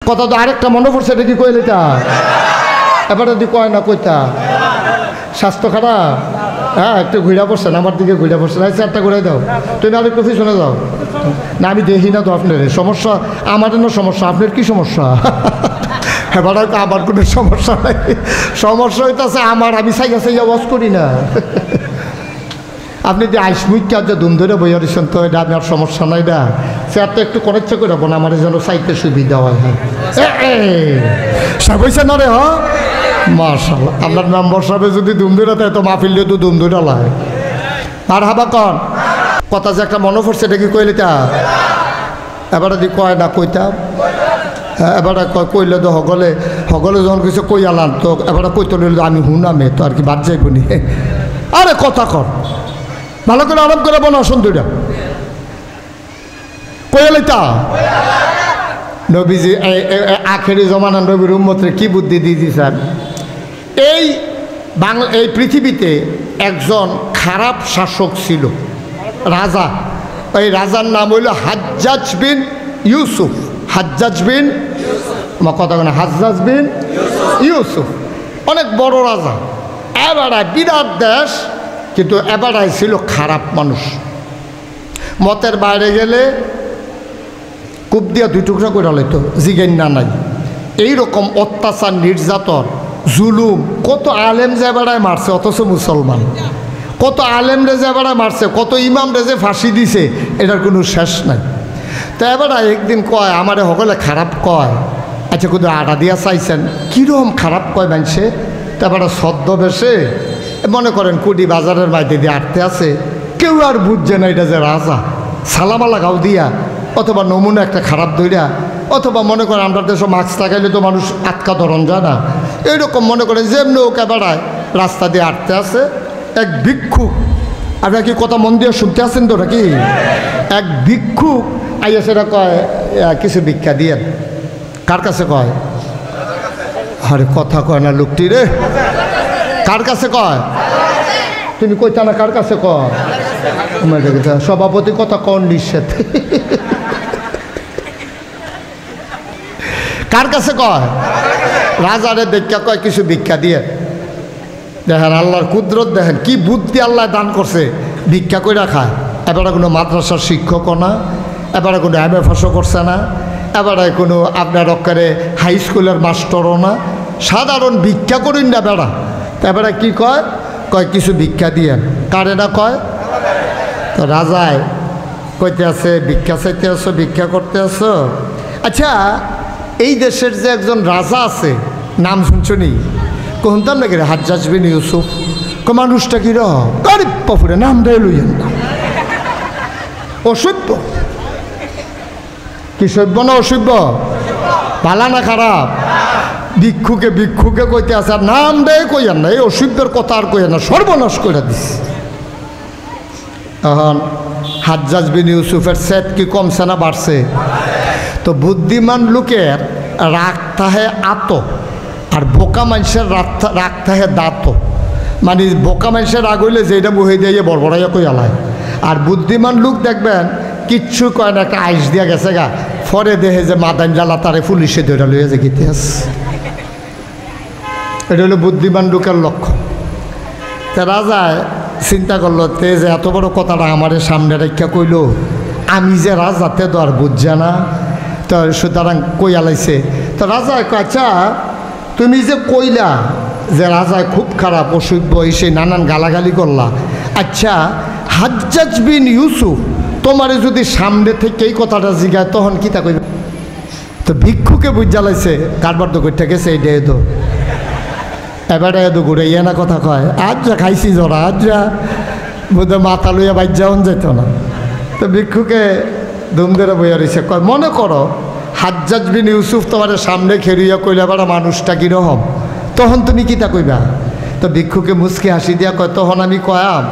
কথা তো আরেকটা মনে পড়ছে, এটা কি কইলে তা এবারে দি কয় না কইতা স্বাস্থ্য খারাপ? হ্যাঁ, একটু ঘুরা পড়ছেন, আমার দিকে ঘুরা পড়ছেন। আচ্ছা, একটা ঘুরে দাও, তুমি আর একটু পিছনে যাও না, আমি দেখি না তো আপনার সমস্যা, আমার জন্য সমস্যা, আপনার কি সমস্যা? এবার আমার কোনো সমস্যা নাই, সমস্যা হইতেছে আমার, আমি সাইয়া সাইয়া ওয়াশ করি না। আপনি যে আইসমুইকে যে দুম ধরে বইয়া দিচ্ছেন তো, এটা আপনার সমস্যা নাই না, চেয়ারটা একটু করেছে করে না, আমার যেন সাইতে সুবিধা হয়। হয়েছে না রে? হ্যাঁ, মাশাআল্লাহ। আপনার মেম্বার সাহেব যদি দুম ধরে দেয় তো মাহফিল দিয়ে তো দুম ধরে লাগে। আর হাবা কন কথা যে একটা মনে পড়ছে, এটা কি কইলে তা এবারে দি কয় না কইতাম? হ্যাঁ, এবারে কইলে তো হগলে যখন কিছু কই আলাম তো এবারে কইতে লইলে আমি হুনামে তো আর কি বাদ যাইব নি। আরে কথা কর, ভালো করে আরাম করে বলো, সুন্দরটা কইলে তা নবীজি আখেরি জমানা নবীর উম্মতরে কি বুদ্ধি দিয়ে দিয়েছেন। এই পৃথিবীতে একজন খারাপ শাসক ছিল, রাজা। ওই রাজার নাম হইল হাজ্জাজ বিন ইউসুফ। হাজ্জাজ বিন, আমার কথা বলে, হাজ্জাজ বিন ইউসুফ অনেক বড় রাজা। এবারে বিরাট দেশ, কিন্তু এবারে ছিল খারাপ মানুষ। মতের বাইরে গেলে কূপ দিয়া দুই টুকরা করে লইতো, জিজ্ঞেন না নাই। এইরকম অত্যাচার, নির্যাতন, জুলুম, কত আলেম যে বেড়ায় মারছে অথচ মুসলমান, কত আলেম রে যে বেড়ায় মারছে, কত ইমাম রে যে ফাঁসি দিছে, এটার কোনো শেষ নাই। তো এবার একদিন কয় আমারে সকলে খারাপ কয়। আচ্ছা, কিন্তু আটা দিয়া চাইছেন কীরকম খারাপ কয় মানছে। তারপরে ছদ্মবেশে মনে করেন কুটি বাজারের মাইতে দিয়ে আটতে আছে, কেউ আর বুঝছে না এটা যে রাজা, সালামালা গাও দিয়া, অথবা নমুনা একটা খারাপ দইরা, অথবা মনে করেন আমরা দেশে মাস্ক লাগাইলে তো মানুষ আটকা ধরন যায় না, এইরকম মনে করেন যেমনি ওকে বেড়ায় রাস্তা দিয়ে আটতে আছে। এক ভিক্ষুক, আপনার কি কথা মন দিয়ে শুনতে আছেন তো নাকি? এক ভিক্ষুক আইয়া সেটা কয় কিছু ভিক্ষা দিয়ে। কার কাছে কয়? আরে কথা কয় না লোকটি রে, কার কাছে কয়? তুমি কইতা না কার কাছে কয়? সভাপতি কথা কন নিষেধ। কার কাছে কয়? রাজারে দেখা কয় কিছু ভিক্ষা দিয়ে। দেখেন আল্লাহর কুদরত, দেখেন কি বুদ্ধি আল্লাহ দান করছে, ভিক্ষা করে খায়। এবারে কোনো মাদ্রাসার শিক্ষকও না, এবারে কোনো MFSও করছে না, এবারে কোনো আপনার অক্কারে হাই স্কুলের মাস্টারও না, সাধারণ ভিক্ষা করেন না বেড়া। এবারে কি কয়? কয় কিছু ভিক্ষা দিয়ে। কারে না কয়? তো রাজায় কইতে আছে ভিক্ষা চাইতে আসো, ভিক্ষা করতে আসো। আচ্ছা, এই দেশের যে একজন রাজা আছে, নাম শুনছনি? কোনতাম নাকি রে, হাজ্জাজ বিন ইউসুফ। মানুষটা কি গরিব পপুরে নাম দেয় লইয়েন না, অসভ্য। কি সভ্য না অসভ্য? ভালা না খারাপ? ভিক্ষুকে কইতে আছে, আর নাম দেয় কইয়ান না, এই অসভ্যের কথা আর কইয়ান না, সর্বনাশ করে দিস। এখন হাজ্জাজ বিন ইউসুফের সেট কি কমছে না বাড়ছে? তো বুদ্ধিমান লোকের রাগ থাহে আত, আর বোকা মানুষের রাগ থাহে দাঁত। মানে বোকা মানুষের রাগ হইলে যেটা বহে দিয়ে বড়বড়াইয়া কই আলায়, আর বুদ্ধিমান লোক দেখবেন কিচ্ছু কয় না, একটা আইস দিয়া গেছে গা, ফরে দেহে যে মাদান জ্বালা তারে পুলিশে ধরে লইয়া যে গিতেস। এটা হলো বুদ্ধিমান লোকের লক্ষ্য। তা রাজায় চিন্তা করলো, তে যে এত বড় কথাটা আমার সামনে রেখা কইল, আমি যে রাজাতে তো আর বুঝছে না, তো সুতরাং কই আলাইছে। তো রাজায় কয়, আচ্ছা তুমি যে কইলা যে রাজায় খুব খারাপ, অসভ্য, এসে নানান গালাগালি করলা, আচ্ছা হাজ্জাজ বিন ইউসুফ তোমারে যদি সামনে থেকে এই কথাটা জিগায় তখন কি তা কইবে? তো ভিক্ষুকে বুঝ জ্বালাইছে, কারবার তো কইটা গেছে এইটাই তো। এবারে এত ঘুরে ইয়ে না কথা কয়, আজ যা খাইছি জরা, আজ যা বোধ মাথা লইয়া বাইর যাওন যেত না। তো ভিক্ষুকে ধুম ধরে বইয়া রয়েছে, কয় মনে করো হাজ্জাজ বিন ইউসুফ তোমার সামনে খেরিয়া কইলে এবার মানুষটা কীরকম, তখন তুমি কিতা কইবা? তো ভিক্ষুকে মুচকি হাসি দিয়া কয়, তখন আমি কয়াম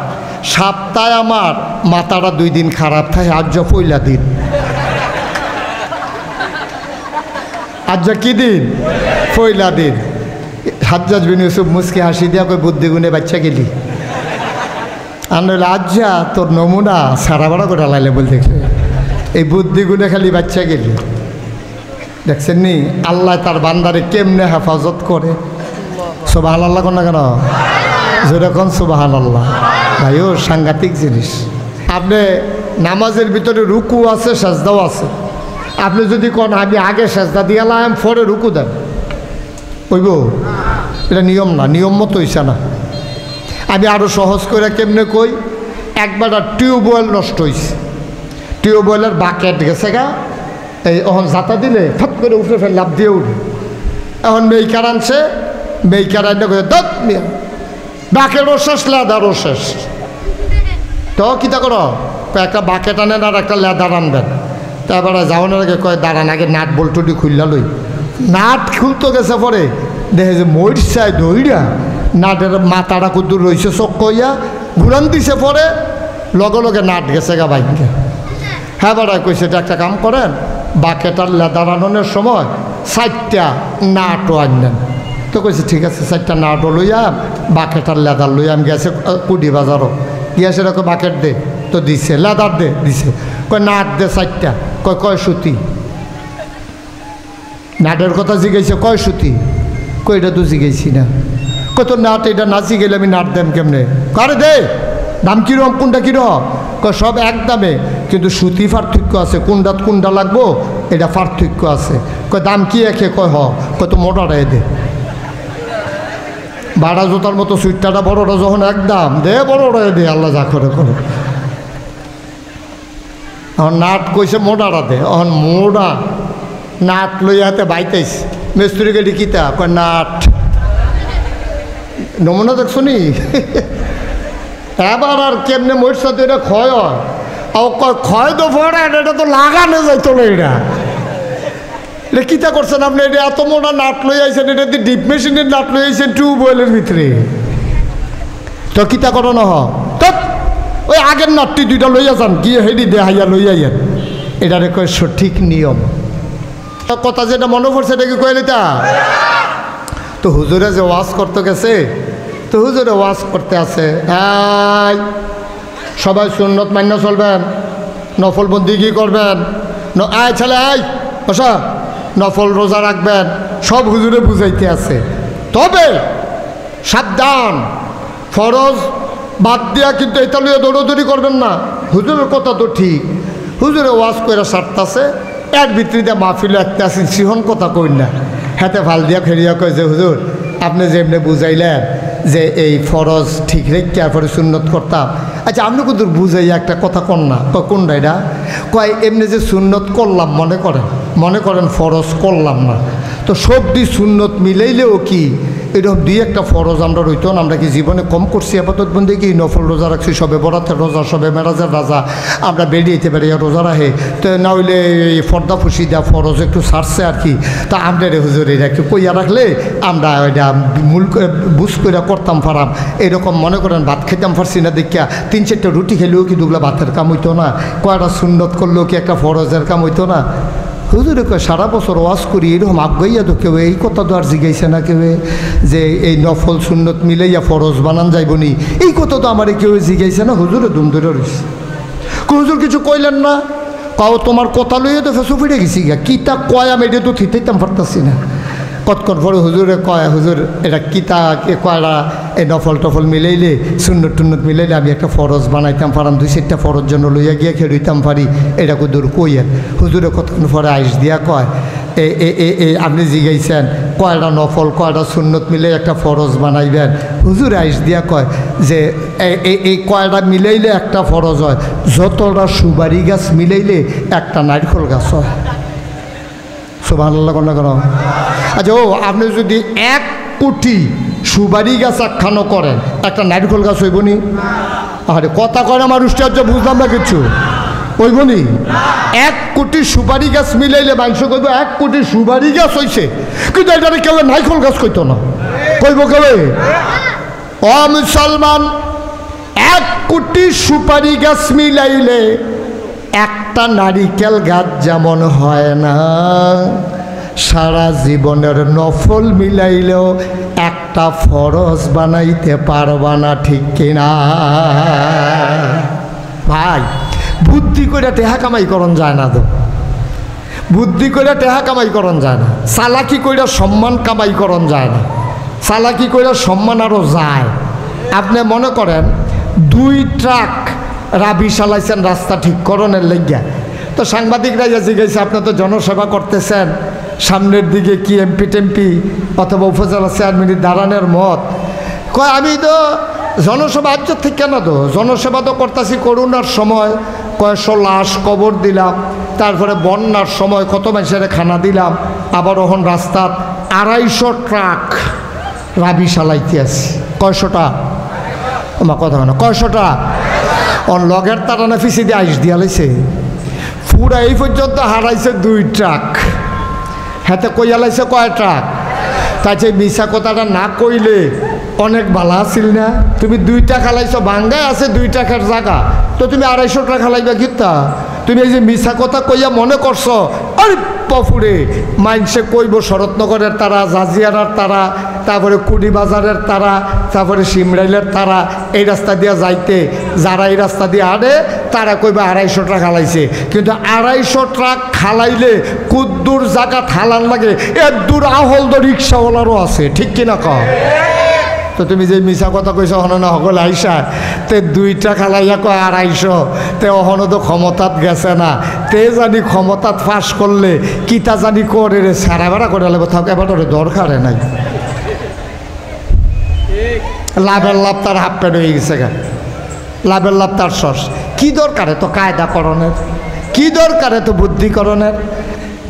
সপ্তাহে আমার মাথাটা 2 দিন খারাপ থাকে, আজ যা পয়লা দিন। আজ যা কি দিন? পয়লা দিন। হাজ্জাজ বিন ইউসুফ মুচকি হাসি দিয়া কই, বুদ্ধি গুণে বাচ্চা গেলি। আর নইলে আজ যা তোর নমুনা সারা বাড়া করে লাইলে বল দেখলে, এই বুদ্ধি গুণে খালি বাচ্চা গেলি। দেখছেন নি আল্লাহ তার বান্দারে কেমনে হেফাজত করে। সুবহানাল্লাহ কোন না কেন, যেরকম সুবহানাল্লাহ। ভাইও সাংঘাতিক জিনিস। আপনি নামাজের ভিতরে রুকু আছে, সেজদাও আছে। আপনি যদি কোন আমি আগে সেজদা দিয়ালাম পরে রুকু দেন, কইব এটা নিয়ম না, নিয়ম মতো হইছে না। আমি আরও সহজ করে কেমনে কই, একবার টিউবওয়েল নষ্ট হয়েছে, টিউবওয়েলের বাকেট গেছে গা, এই এখন জাতা দিলে ফট করে উঠে ফেলে লাভ দিয়ে উঠে। এখন মেইকার আনছে, মেইকার আনতে করে দত নিয়ে বাকেটও শেষ, লেদারও শেষ। তো কীটা করো, একটা বাকেট আনেন আর একটা লেদার আনবেন। তারপরে যাওয়ানোর আগে কয় দাঁড়ান আগে নাট বল্টুটি খুললা লই। নাট খুলতে গেছে পরে দেখে যে মরিচায় দইরা নাটের মাথাটা কুদ্দুর রয়েছে চক্ক হইয়া ঘুরান দিছে, পরে লগে লগে নাট গেছে গা বাইকে। হ্যাঁ বাড়ায় কইছে এটা একটা কাম করেন, বাকেট আর লেদার আননের সময় 4টা নাটও আনলেন। তো কইছে ঠিক আছে, 4টা নাটও লইয়াম, বাকেট আর লেদার লইয়াম। গেছে কুডি বাজারও গিয়েছে, এরকম বাকেট দে, তো দিছে, লেদার দে, দিছে। কয় নাট দে 4টা, কয় সুতি। নাটের কথা জিজ্ঞাসা, কয় সুতি, কইটা তো জিজ্ঞাসি না। কত নাট, এটা নাচি গেলে আমি নাট দেম কেমনে, করে দে দাম কিরম, কোনটা কিরম, কয় সব এক দামে, কিন্তু সুতি পার্থক্য আছে, কোনটাত কোনটা লাগবো এটা পার্থক্য আছে। কয় দাম কি একে, কয় কত মোটাটাই দে। বাড়া জোতার মতো সুইটটা বড়টা যখন একদম দে, বড়টাই দে, আল্লাহ যা করে করো। এখন নাট কইছে মোটাটা দে, এখন মোটা নাট লইয়াতে বাইতেছ মিস্ত্রি গেলি কিতা, কয় নাট। নমুনা দেখছো নি এবার আর কেমনে মরছে তো এটা ক্ষয় হয়, ক্ষয় তো পড়ে, এটা তো লাগানো যাইতো না। এটা এটা কিতা করছেন আপনি, এটা এত মোটা নাট লই আইছেন, এটা দিয়ে ডিপ মেশিনের নাট লই আইছেন টিউবওয়েলের ভিতরে। তো কিতা করো না তো ওই আগের নাটটি 2টা লইয়া যান, গিয়ে হেডি দেহাইয়া লইয়াইয়েন। এটারে কয় সঠিক নিয়ম। কথা যেটা মনে পড়ছে এটা কি কইলে তা। তো হুজুরে যে ওয়াজ করতে গেছে, তো হুজুরে ওয়াজ করতে আছে, সবাই সুন্নত মান্য চলবেন, নফল বন্দি কি করবেন, আয় ছেলে আয় বসা, নফল রোজা রাখবেন, সব হুজুরে বুঝাইতে আছে। তবে সাবধান, ফরজ বাদ দিয়া কিন্তু এটা লইয়া দৌড়দৌড়ি করবেন না। হুজুরের কথা তো ঠিক, হুজুরে ওয়াজ করে সারতাছে, এর ভিতরে মাহফিলে একটা আছে সিহন কথা কই না, হাতে ভাল দিয়া ফেরিয়া কয় যে হুজুর আপনি যে এমনি বুঝাইলেন যে এই ফরজ ঠিক রেখে পরে সুন্নত করতাম। আচ্ছা আপনি কিন্তু বুঝাইয়া একটা কথা কন না, কোনটা এটা, কয় এমনি যে সুন্নত করলাম মনে করেন ফরজ করলাম না, তো সবটি সুন্নত মিলাইলেও কি এরকম 2-1টা ফরজ আমরা রইতো না। আমরা কি জীবনে কম করছি আপাতত বন্ধে কি নফল রোজা রাখছি, সবে বরাতের রোজা, সবে মেরাজের রাজা আমরা বেরিয়েতে পারি রোজা রাখে, তো না হইলে এই ফর্দা ফুসি দেওয়া ফরজ একটু ছাড়ছে আর কি। তা আমরা রে হুজুর এটা একটু কইয়া রাখলে আমরা এটা মূল বুঝ করে করতাম পারাম। এরকম মনে করেন ভাত খেতাম পারছি না দেখিয়া 3-4টা রুটি খেলেও কি দুগুলা ভাতের কাম হইতো না, কয়টা সুন্নত করলেও কি একটা ফরজের কাম হইতো না। হুজুরে কয় সারা বছর ওয়াজ করি এরকম আগাইয়া তো কেউ এই কথা তো আর জিগাইছে না কেউ যে এই নফল সুন্নত মিলাইয়া ফরজ বানান যাইবনি, এই কথা তো আমার কেউ জিগাইছে না। হুজুরে দুম ধরে রয়েছে, হুজুর কিছু কইলেন না, কাও তোমার কথা লইয়া তো ফেসু ফিরে গেছি গা, কিতা কয় আমি এটা তো থিতাইতাম পারতাছি না। কতক্ষণ পরে হুজুরে কয় হুজুর এটা কিতা কয়টা এই নফল টফল মিলাইলে সুন্নত টুন্নত মিলাইলে আমি একটা ফরজ বানাইতাম পারাম, 2-4টা ফরজ জন্য লইয়া গিয়া খেলইতাম পারি, এটা দূর কইয়েন। হুজুরে কতক্ষণ পরে আইস দিয়া কয় আপনি জিগাইছেন কয়টা নফল কয়টা সুন্নত মিলে একটা ফরজ বানাইবেন। হুজুরে আইস দিয়া কয় যে এই কয়টা মিলাইলে একটা ফরজ হয়, যতটা সুপারি গাছ মিলাইলে একটা নারকেল গাছ হয়। সুবহানাল্লাহ কোন কেন। আচ্ছা আপনি যদি 1 কোটি সুপারি গাছ একখানো করেন, একটা নারকেল গাছ হইব নি? আরে কথা কয় আমার উষ্টার্য বুঝলাম না কিছু, হইব নি? 1 কোটি সুপারি গাছ মিলাইলে মানুষ কইব 1 কোটি সুপারি গাছ হইছে, কিন্তু এটারে কেউ নারকেল গাছ কইতো না, কইব কেউ ও মুসলমান 1 কোটি সুপারি গাছ মিলাইলে একটা নারিকেল গাছ যেমন হয় না, সারা জীবনের নফল মিলাইলেও একটা ফরজ বানাইতে পারবা না, ঠিক কিনা ভাই? বুদ্ধি করে টেহা কামাই করন যায় না তো, বুদ্ধি কইরা টেহা কামাই করন যায় না, চালাকি কইরা সম্মান কামাই করন যায় না, চালাকি কইরা সম্মান আরও যায়। আপনি মনে করেন 2 ট্রাক রাবি চালাইছেন রাস্তা ঠিক করণের লেগিয়া, তো সাংবাদিকরা জিজ্ঞাসা আপনি তো জনসেবা করতেছেন, সামনের দিকে কি এমপি টেমপি অথবা উপজেলা চেয়ারম্যানের দাঁড়ানোর মত? কয় আমি তো জনসেবা আজ ঠিক কেন তো জনসেবা তো করতেছি করোনার সময় কয়েকশো লাশ কবর দিলাম, তারপরে বন্যার সময় কত মানুষের খানা দিলাম, আবার ওখান রাস্তার 250 ট্রাক রাবি চালাইতে আছি। কয়শোটা আমার কথা না, কয়শোটা অন লগের তারা না ফিসি দিয়ে আইস দিয়া লাইছে, পুরা এই পর্যন্ত হারাইছে 2 ট্রাক। হাতে কইয়া লাইছে কয় ট্রাক? তাই যে মিশা কথাটা না কইলে অনেক ভালো আছিল না। তুমি 2 টাকা লাইছো, ভাঙ্গায় আছে 2 টাকার জায়গা, তো তুমি 250 টাকা লাইবা কিতা? তুমি এই যে মিশা কথা কইয়া মনে করছো আরে পফুরে মাইনসে কইব শরৎনগরের তারা, জাজিয়ারার তারা, তারপরে কুড়িবাজারের তারা, তারপরে সিমরাইলের তারা, এই রাস্তা দিয়ে যাইতে যারা এই রাস্তা দিয়ে আড়ে তারা কইবা 250 টাকা খালাইছে। কিন্তু 250 ট্রাক খালাইলে কুদ্দুর জায়গা থালান লাগে, এর দূর আহল তো রিক্সাওয়ালারও আছে, ঠিক কিনা কও? তো তুমি যে মিশা কথা কইছ হন না সকল আইসা তে 2 টাকা লাইয়া কয় 250, তে অহনো তো ক্ষমতাত গেছে না, তে জানি ক্ষমতাত ফাঁস করলে কিতা জানি করে রে সারা বেড়া করে লাগবে, থাক এবার দরকার নাই। লাভের লাভ তার হাফ প্যান্ট হয়ে গেছে গা, লাভের লাভ তার সস। কি দরকারে তো কায়দা করণের, কি দরকারে তো বুদ্ধিকরণের?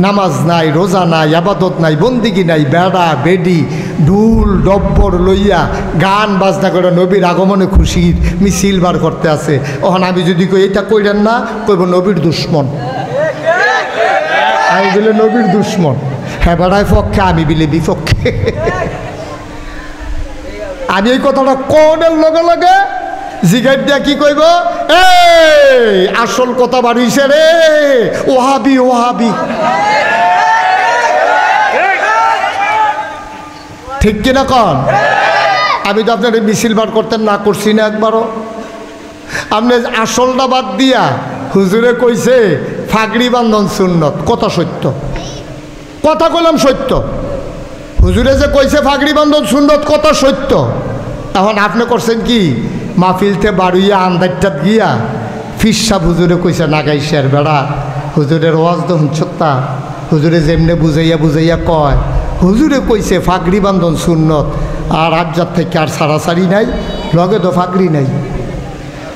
নামাজ নাই, রোজা নাই, আবাদত নাই, বন্দিগি নাই, বেড়া বেডি ঢুল ডব্বর লইয়া গান বাজনা করে নবীর আগমনে খুশির মিছিল বার করতে আছে। ওখানে আমি যদি কই এটা কইলেন না, কইব নবীর দুশ্মন, আমি বলে নবীর দুশ্মন, হ্যাঁ বেড়ায় পক্ষে, আমি বিলে বিপক্ষে। আমি এই কথাটা কোনের লগে লগে জিগার দিয়া কি কইব, এই আসল কথা বাড়িছে রে, ওহাবি ওহাবি, ঠিক কিনা কন? আমি তো আপনার মিছিল বার করতেন না করছি না একবারও। আপনি আসলটা বাদ দিয়া হুজুরে কইছে ফাগড়ি বান্ধন সুন্নত, কথা সত্য, কথা কইলাম সত্য। হুজুরে যে কইছে ফাগড়ি বান্ধন সুন্নত, কথা সত্য। এখন আপনি করছেন কি, মাহফিলতে বাড়ুইয়া আন্দারটাত গিয়া ফিরসা হুজুরে কইছে নাগাইশের বেড়া, হুজুরের ওয়াজ তো হুঁচত্তা, হুজুরে যেমনে বুঝাইয়া বুঝাইয়া কয়, হুজুরে কইছে ফাগড়ি বান্ধন সুন্নত, আর আজ্জার থেকে আর সারাসারি নাই, লগে তো ফাগড়ি নাই।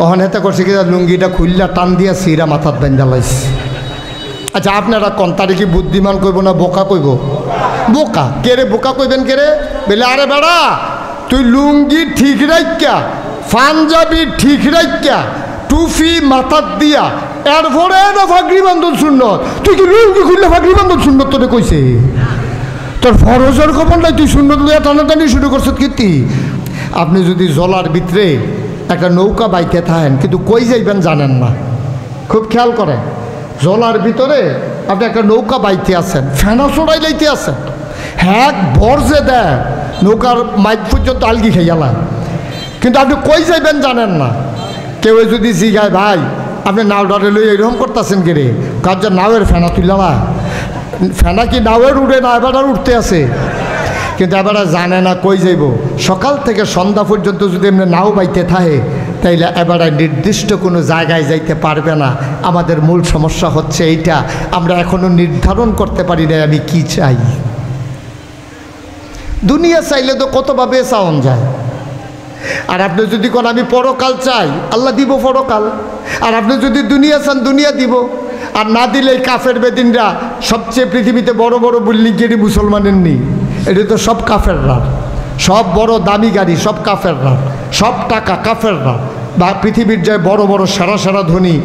ওখানে এতে করছে কি লুঙ্গিটা খুললা টান দিয়া সিরা মাথাত বেঁধা লাইছে। আচ্ছা আপনারা কন্তারে কি বুদ্ধিমান কইব না বোকা কইব? বোকা। কেরে বোকা কইবেন কেরে? বলে আরে বেড়া তুই লুঙ্গি ঠিক রাইকা, পাঞ্জাবি ঠিক রাইকা, টুফি মাথাত দিয়া এরপরে না ফাগড়ি বান্ধন সুন্নত, তুই কি লুঙ্গি খুললে ফাগড়ি বান্ধন সুন্নত তোরে কইছে? তোর ফরজের খবর নাই, তুই সুন্নত লইয়া টানাটানি শুরু করছিস কীর্তি। আপনি যদি জলার ভিতরে একটা নৌকা বাইতে থাকেন কিন্তু কই যাইবেন জানেন না, খুব খেয়াল করেন, জলার ভিতরে আপনি একটা নৌকা বাইতে আছেন, ফেনা চড়াই লাইতে আছেন, হ্যাঁ ভর যে দেয় নৌকার মাইক পর্যন্ত আলগি খাইয়ালাম, কিন্তু আপনি কই যাইবেন জানেন না। কেউ যদি জিগায় ভাই আপনি নাও ডরে লই এরকম করতেছেন কে রে, কার যে নাওয়ের ফেনা তুললা, ফেনা কি নাওয়ের উড়ে না এবার আর উঠতে আছে, কিন্তু এবার জানে না কই যাইব। সকাল থেকে সন্ধ্যা পর্যন্ত যদি এমনি নাও বাইতে থাকে তাইলে এবার নির্দিষ্ট কোনো জায়গায় যাইতে পারবে না। আমাদের মূল সমস্যা হচ্ছে এইটা, আমরা এখনো নির্ধারণ করতে পারি না আমি কি চাই। দুনিয়া চাইলে তো কতভাবে চাওন যায়। আর আপনি যদি কোন আমি পরকাল চাই, আল্লাহ দিব পরকাল। আর আপনি যদি দুনিয়া চান, দুনিয়া দিব। আর না দিলে কাফের বেদিনরা সবচেয়ে পৃথিবীতে বড় বড় বিল্ডিং গেড়ি মুসলমানের নেই, এটা তো সব কাফেররা, সব বড় দামি গাড়ি সব কাফেররা, সব টাকা কাফেররা। বা পৃথিবীর যে বড় বড় সেরা সেরা ধনী,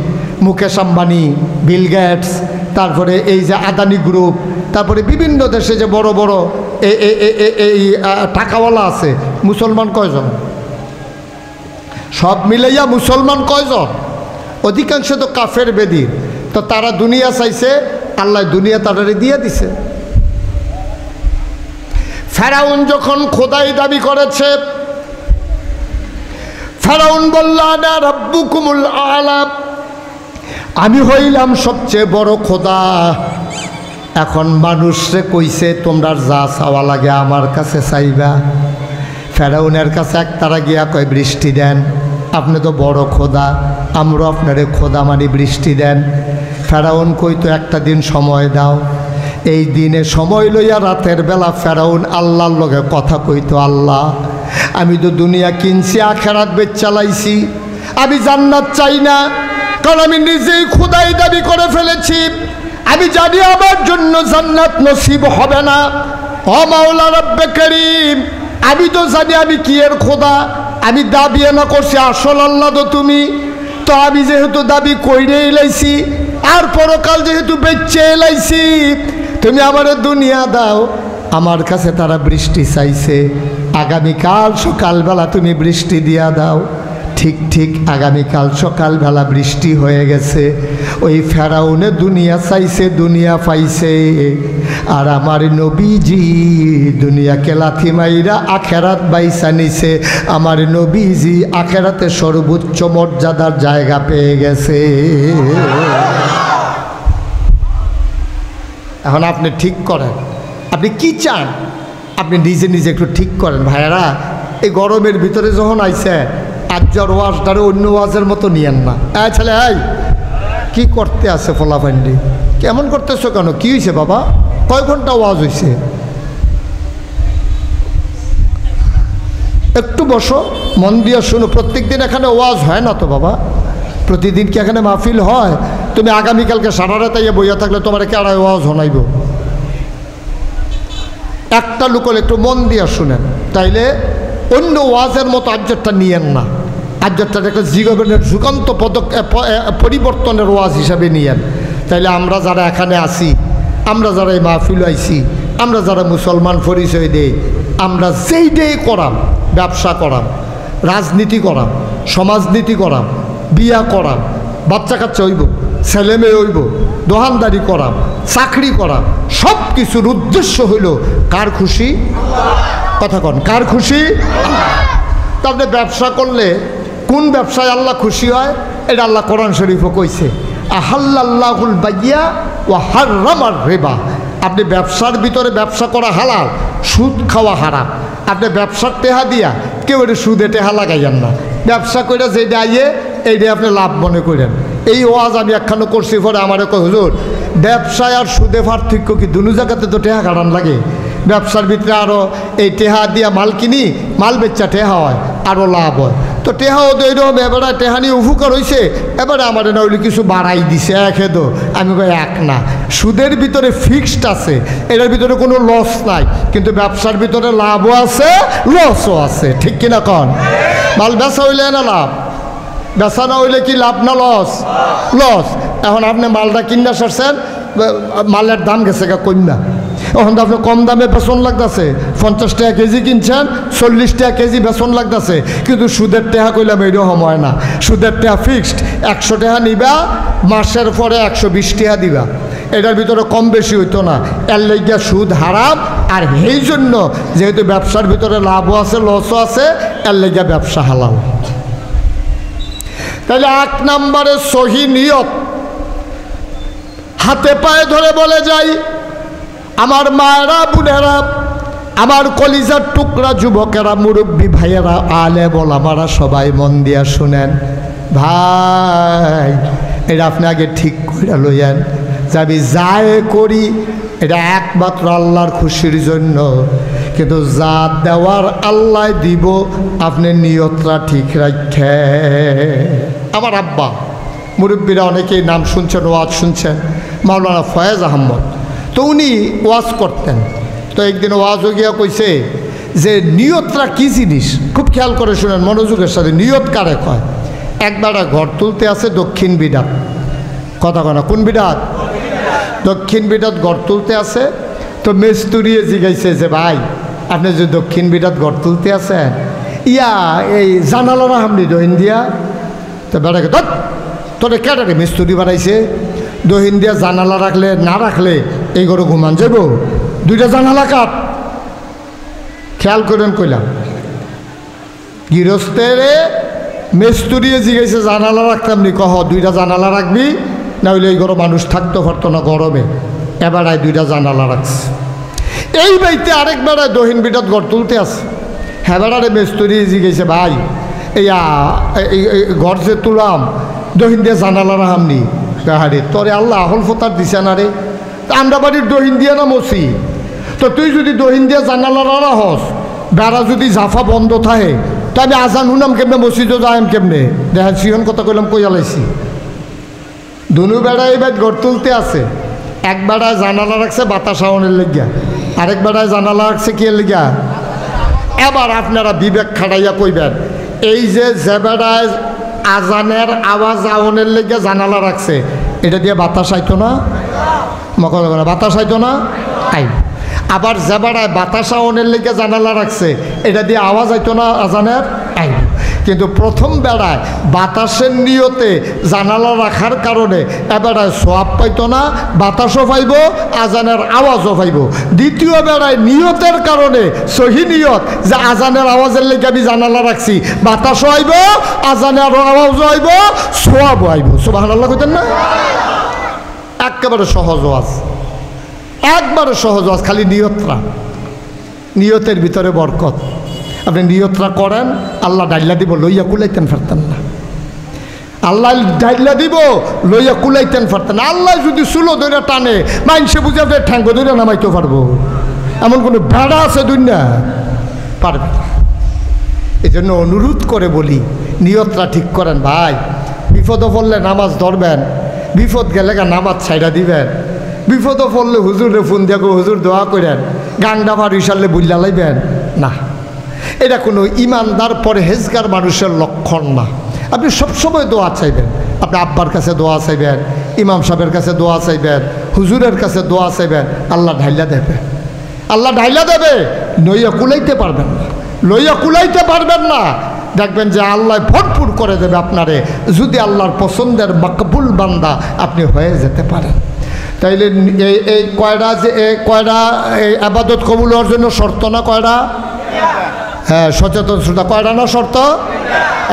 মুকেশ আম্বানি, বিল গেটস, তারপরে এই যে আদানি গ্রুপ, তারপরে বিভিন্ন দেশে যে বড় বড় এই টাকাওয়ালা আছে, মুসলমান কয়জন? সব মিলাইয়া মুসলমান কয়জন? অধিকাংশ তো কাফের বেদিন। তো তারা দুনিয়া চাইছে, আল্লাহ দুনিয়া তারারে দিয়ে দিছে। ফেরাউন যখন খোদাই দাবি করেছে, ফেরাউন বলল আনা রাব্বুকুমুল আলা, আমি হইলাম সবচেয়ে বড় খোদা। এখন মানুষরে কইছে তোমরা যা চাওয়া লাগে আমার কাছে চাইবা। ফেরাউনের কাছে একতারা গিয়া কয় বৃষ্টি দেন, আপনি তো বড় খোদা, আমরা আপনারে খোদা মানি, বৃষ্টি দেন। ফেরাউন কইতো একটা দিন সময় দাও। এই দিনে সময় লইয়া রাতের বেলা ফেরাউন আল্লাহর লগে কথা কইতো, আল্লাহ আমি তো দুনিয়া কিনছি, আখেরাত বেচালাইছি, আমি জান্নাত চাই না, কারণ আমি নিজেই খোদাই দাবি করে ফেলেছি। আমি জানি আমার জন্য জান্নাত নসিব হবে না। ও মাওলা রব্বে করিম, আমি তো জানি আমি কি এর খোদা, আমি দাবি না করছি আসল আল্লাহ তো তুমি। তো আমি যেহেতু দাবি কইরে এলাইছি, আর পরকাল যেহেতু বেচে এলাইছি, তুমি আমার দুনিয়া দাও। আমার কাছে তারা বৃষ্টি চাইছে, আগামীকাল সকালবেলা তুমি বৃষ্টি দিয়া দাও। ঠিক ঠিক আগামীকাল সকালবেলা বৃষ্টি হয়ে গেছে। ওই ফেরাউনে দুনিয়া চাইছে, দুনিয়া পাইছে। আর আমার নবীজি দুনিয়াকে লাথি মাইরা আখেরাত বাইসা নিছে। আমার নবীজি আখেরাতে সর্বোচ্চ মর্যাদার জায়গা পেয়ে গেছে। এখন আপনি ঠিক করেন, আপনি কি চান, আপনি নিজে নিজে একটু ঠিক করেন। ভাইয়ারা, এই গরমের ভিতরে যখন আইছে, আজ্জার ওয়াজটারে অন্য ওয়াজের মতো নিয়েন না। ছেলে এই কি করতে আছে ফলাফান্ডি, কেমন করতেছো কেন, কি হয়েছে বাবা, কয় ঘন্টা ওয়াজ হয়েছে? একটু বসো, মন দিয়ে শুনো। প্রত্যেক দিন এখানে ওয়াজ হয় না তো বাবা, প্রতিদিন কি এখানে মাহফিল হয়? তুমি আগামীকালকে সারা রাত ইয়ে বইয়া থাকলে তোমার কে আর ওয়াজ শোনাইব? একটা লোক একটু মন দিয়ে শুনেন, তাইলে অন্য ওয়াজের মতো আবজেক্টটা নিয়েন না। আবজেক্টটা একটা জীবনের যুগান্ত পরিবর্তনের ওয়াজ হিসাবে নিয়েন। তাইলে আমরা যারা এখানে আছি, আমরা যারা এই মাহফিল আইছি, আমরা যারা মুসলমান পরিচয় দেই, আমরা যেই ডে করাম, ব্যবসা করাম, রাজনীতি করাম, সমাজনীতি করাম, বিয়া করাম, বাচ্চা কাচ্চা হইব, ছেলে মেয়ে হইব, দোকানদারি করাম, চাকরি করাম, সব কিছুর উদ্দেশ্য হইল কার খুশি? কথা কন, কার খুশি? তাহলে ব্যবসা করলে কোন ব্যবসায় আল্লাহ খুশি হয়? এটা আল্লাহ কোরআন শরীফও কইছে, আহাল্লাল্লাহুল বাইয়া ওয়া হাররামার রিবা। আপনি ব্যবসার ভিতরে ব্যবসা করা হালাল, সুদ খাওয়া হারাম। আপনি ব্যবসার টেহা দিয়া কেউ এটা সুদে টেহা লাগাইয়েন না। ব্যবসা করে যেটা আইয়ে এইটাই আপনি লাভ মনে করেন। এই ওয়াজ আমি একখানো করছি, পরে আমার কয় হুজুর ব্যবসায় আর সুদে পার্থক্য কি? দুনো জায়গাতে তো টেহা কাটান লাগে। ব্যবসার ভিতরে আরও এই টেহা দিয়া মাল কিনি, মাল বেচা টেহা হয়, আরও লাভ হয়। তো টেহাও তো এইরকম, এবারে টেহা নিয়ে উপকার হয়েছে, এবারে আমার না হইলে কিছু বাড়াই দিছে, এক হেদো। আমি কই এক না, সুদের ভিতরে ফিক্সড আছে, এটার ভিতরে কোনো লস নাই, কিন্তু ব্যবসার ভিতরে লাভও আছে, লসও আছে। ঠিক কিনা কন? মাল বেচা হইলে না লাভ, বেচা না হইলে কি লাভ না লস? লস। এখন আপনি মালটা কিনা সারছেন, মালের দাম গেছে গা কন্যা, এখন তো আপনি কম দামে বেতন লাগতেছে, 50 টাকা কেজি কিনছেন, 40 টাকা কেজি বেতন লাগতেছে। কিন্তু সুদের টাকা কইলাম এইরকম হয় না। সুদের টাকা ফিক্সড, 100 টাকা নিবা, মাসের পরে 120 টাকা দিবা, এটার ভিতরে কম বেশি হইতো না। এর লাইগা সুদ হারাম। আর এই জন্য যেহেতু ব্যবসার ভিতরে লাভও আছে, লসও আছে, এর লাইগা ব্যবসা হালাল। তাহলে 1 নম্বরে সহি নিয়ত। হাতে পায়ে ধরে বলে যাই, আমার মায়েরা, বোনেরা, আমার কলিজার টুকরা যুবকেরা, মুরব্বী ভাইয়েরা, আলে বলামারা, সবাই মন দিয়া শুনেন। ভাই, এটা আপনি আগে ঠিক করে লইয়েন যে আমি যাই করি এটা একমাত্র আল্লাহর খুশির জন্য, কিন্তু যা দেওয়ার আল্লাহ দিব, আপনি নিয়তটা ঠিক রাখে। আমার আব্বা, মুরব্বীরা অনেকেই নাম শুনছেন, ওয়াজ শুনছেন, মাওলানা ফয়েজ আহমদ। তো উনি ওয়াজ করতেন। তো একদিন ওয়াজও গিয়া কইছে যে নিয়তটা কী জিনিস, খুব খেয়াল করে শুনেন মনোযোগের সাথে। নিয়ত কারে কয়? একবার ঘর তুলতে আছে দক্ষিণ বিডাত, কথা কয় না, কোন বিডাত? দক্ষিণ বিডাত ঘর তুলতে আছে। তো মেস্তুরিয়ে জিগাইছে যে ভাই, আপনি যে দক্ষিণ বিডাত ঘর তুলতে আছেন, ইয়া এই জানালারা হামনি দহিন দিয়া। তো বেড়াকে তোরে কেটারে মিস্তুরি বাড়াইছে? দহিন দিয়া জানালা রাখলে না রাখলে এই ঘরে ঘুমান যাব, 2টা জানালা কাট। খেয়াল করেন কইলাম, গৃহস্থের মিস্তুরিয়ে জিগাইছে জানালা রাখতাম নি? কহ 2টা জানালা রাখবি, না হইলে এই ঘরে মানুষ থাকতে পারতো না গরমে। এবারায় 2টা জানালা রাখছে। এই বাড়িতে আরেক বেড়ায় দহিন বিটাত ঘর তুলতে আছে। হ্যাঁ বেড়ারে মেস্তরি জিগেছে ভাই এই ঘর যে তুলাম দহিন দিয়ে জানালা রাহামনি। হারে তোরে আল্লাহ আহল ফতার দিছে না রে, আমরা বাড়ির দহিন দিয়ে না মসি, তো তুই যদি দহিন দিয়ে জানালা রাহস বেড়া যদি জাফা বন্ধ থাকে তো আমি আজান শুনাম কেমনে, মসজিদও যাইম কেমনে? দেখা সিহন কথা কইলাম কই আলাইছি। দুনু বেড়ায় এবার ঘর তুলতে আছে। এক বেড়ায় জানালা রাখছে বাতাস আওয়ানের লেগিয়া, আরেক বেড়ায় জানালা রাখছে কি লেগিয়া? এবার আপনারা বিবেক খাটাইয়া কইবেন এই যে বেড়ায় আজানের আওয়াজ আওয়ানের লেগিয়া জানালা রাখছে এটা দিয়ে বাতাস আইতো না? বাতাস আইতো না? আই। আবার যে বেড়ায় বাতাস আওয়ানের লেগে জানালা রাখছে এটা দিয়ে আওয়াজ আইতো না আজানের? আই। কিন্তু প্রথম বেড়ায় বাতাসের নিয়তে জানালা রাখার কারণে এবেড়ায় সোয়াব পাইতো না, বাতাসও পাইব, আজানের আওয়াজও পাইব। দ্বিতীয় বেড়ায় নিয়তের কারণে সহি নিয়ত যে আজানের আওয়াজের লেগে আমি জানালা রাখছি, বাতাসও আইব, আজানের আওয়াজও আইব, সোয়াবও আইব। সুবহানাল্লাহ কইতেন না? একেবারে সহজ ওয়াজ, একবারে সহজ ওয়াজ, খালি নিয়তরা, নিয়তের ভিতরে বরকত। আপনি নিয়তরা করেন আল্লাহ ডাইলা দিব, লইয়া কুলাইতেন পারতেন না। আল্লাহ ডাইলা দিব, লইয়া কুলাইতেন পারতেন না। আল্লাহ যদি চুলো ধরে টানে মাইনসে বুঝে আপনি ঠ্যাঙ্গ ধরে নামাইতে পারবো? এমন কোনো ভেড়া আছে দুনিয়া? পারবে না। এই জন্য অনুরোধ করে বলি নিয়তরা ঠিক করেন ভাই। বিপদও পড়লে নামাজ ধরবেন, বিপদ গেলে নামাজ ছাইড়া দিবেন। বিপদও পড়লে হুজুরে ফোন দিয়ে হুজুর দোয়া করেন, গাংডা ভাড়ি সারলে বুল্লা লাইবেন না। এটা কোনো ইমানদার পরহেজগার মানুষের লক্ষণ না। আপনি সবসময় দোয়া চাইবেন, আপনি আব্বার কাছে দোয়া চাইবেন, ইমাম সাহেবের কাছে দোয়া চাইবেন, হুজুরের কাছে দোয়া চাইবেন, আল্লাহ ঢাইলা দেবে, আল্লাহ ঢাইলা দেবে। লইয়া কুলাইতে পারবেন না, লইয়া কুলাইতে পারবেন না, দেখবেন যে আল্লাহ ভরপুর করে দেবে আপনারে, যদি আল্লাহর পছন্দের মকবুল বান্দা আপনি হয়ে যেতে পারেন। তাইলে এই কয়টা যে কয়টা এই আবাদত কবুল হওয়ার জন্য শর্ত না কয়টা? হ্যাঁ, সচেতন শ্রোতা, কয়টা না শর্ত?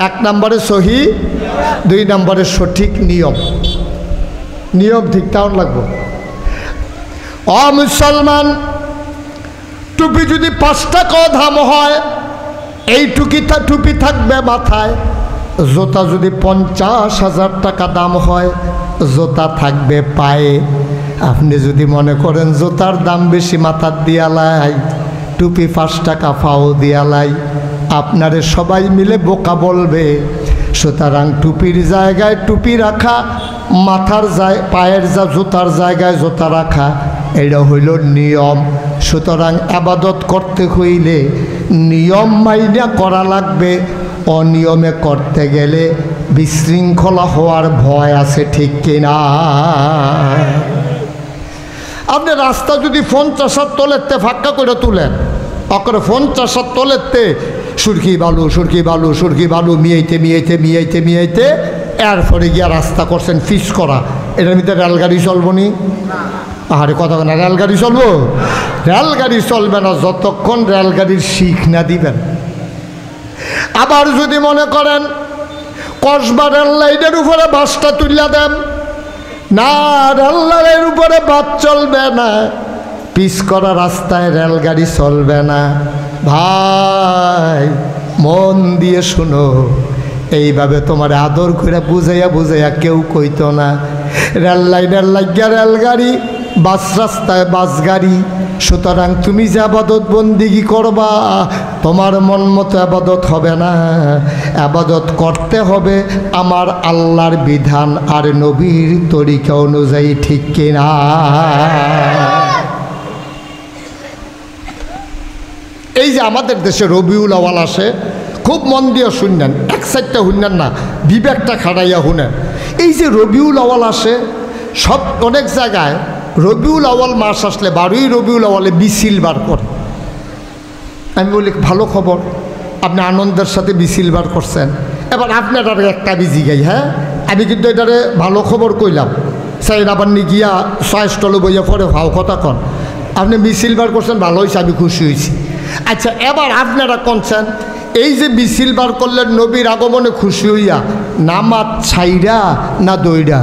1 নম্বরে সহি, 2 নম্বরে সঠিক নিয়ম। নিয়ম ঠিক তেমন লাগবে। মুসলমান, টুপি যদি 5 টাকা দাম হয় এই টুপি থাকবে মাথায়। জোতা যদি 50,000 টাকা দাম হয় জোতা থাকবে পায়ে। আপনি যদি মনে করেন জোতার দাম বেশি মাথার দিয়ালাই, টুপি 5 টাকা ফাও দিয়ালাই, আপনারে সবাই মিলে বোকা বলবে। সুতরাং টুপির জায়গায় টুপি রাখা, মাথার পায়ের জুতার জায়গায় জুতা রাখা, এটা হইল নিয়ম। সুতরাং আবাদত করতে হইলে নিয়ম মাইনা করা লাগবে। অনিয়মে করতে গেলে বিশৃঙ্খলা হওয়ার ভয় আছে, ঠিক কিনা? আপনি রাস্তা যদি 50 তলেতে ফাঁকা করে তুলেন, অকরে 50 তলেতে সুরকি বালু সুরকি বালু সুরকি বালু মিয়াইতে মিয়াইতে মিয়াইতে মিয়াইতে এরপরে গিয়া রাস্তা করছেন ফিস করা, এটার ভিতরে রেলগাড়ি চলবো নি? আরে কথা না, রেলগাড়ি চলবো? রেলগাড়ি চলবে না যতক্ষণ রেলগাড়ির শিখ না দিবেন। আবার যদি মনে করেন কসবা রেল লাইনের উপরে বাসটা তুলিয়া দেন, না, রেল লাইনের উপরে বাস চলবে না, পিস করা রাস্তায় রেলগাড়ি চলবে না। ভাই মন দিয়ে শুনো, এইভাবে তোমার আদর করে বুঝাইয়া বুঝাইয়া কেউ কইতো না। রেল লাইনের লাগিয়া রেলগাড়ি, বাস রাস্তায় বাস গাড়ি। সুতরাং তুমি যে আবাদত বন্দিগি করবা তোমার মন মতো আবাদত হবে না, আবাদত করতে হবে আমার আল্লাহর বিধান আর নবীর তরিকা অনুযায়ী, ঠিক কিনা? এই যে আমাদের দেশে রবিউল আওয়াল আসে, খুব মন দিয়ে শুনলেন, এক সাইডটা শুনলেন না, বিবেকটা খাটাইয়া শুনেন। এই যে রবিউল আওয়াল আসে, সব অনেক জায়গায় রবিউল আওয়াল মাস আসলে 12ই রবিউল আওয়ালে মিছিল বার করে। আমি বলি ভালো খবর, আপনি আনন্দের সাথে মিছিল বার করছেন। এবার আপনার আর একটা বিজি গাই, হ্যাঁ আমি কিন্তু এটারে ভালো খবর কইলাম, সাই আবার নি গিয়া সয়েস্টলে বইয়া পরে ভাও কথা কন। আপনি মিছিল বার করছেন, ভালো হয়েছে, আমি খুশি হয়েছি। আচ্ছা, এবার আপনারা কনছেন এই যে মিছিল বার করলেন নবীর আগমনে খুশি হইয়া, নামাজ ছাইরা না দইরা?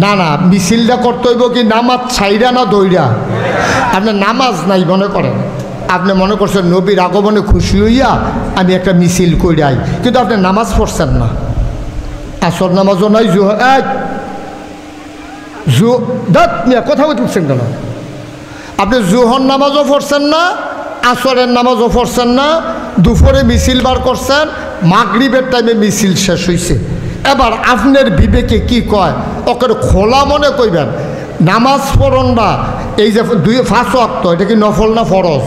না না, মিছিলটা করতে হইব কি নামাজ ছাইরা না দইরা? আপনি নামাজ নাই মনে করেন, আপনি মনে করছেন নবীর আগমনে খুশি হইয়া আমি একটা মিছিল কইরাই, কিন্তু আপনি নামাজ পড়ছেন না। আসর নামাজও নাই, কথা বলছেন কেন? আপনি জোহর নামাজও পড়ছেন না, আসরের নামাজও পড়ছেন না, দুপুরে মিছিল বার করছেন, মাগরিবের টাইমে মিছিল শেষ হয়েছে। এবার আপনার বিবেকে কি কয়? ওকে খোলা মনে কইবেন নামাজ পড়ন না, এই যে 5 ওয়াক্ত, এটা কি নফল না ফরজ?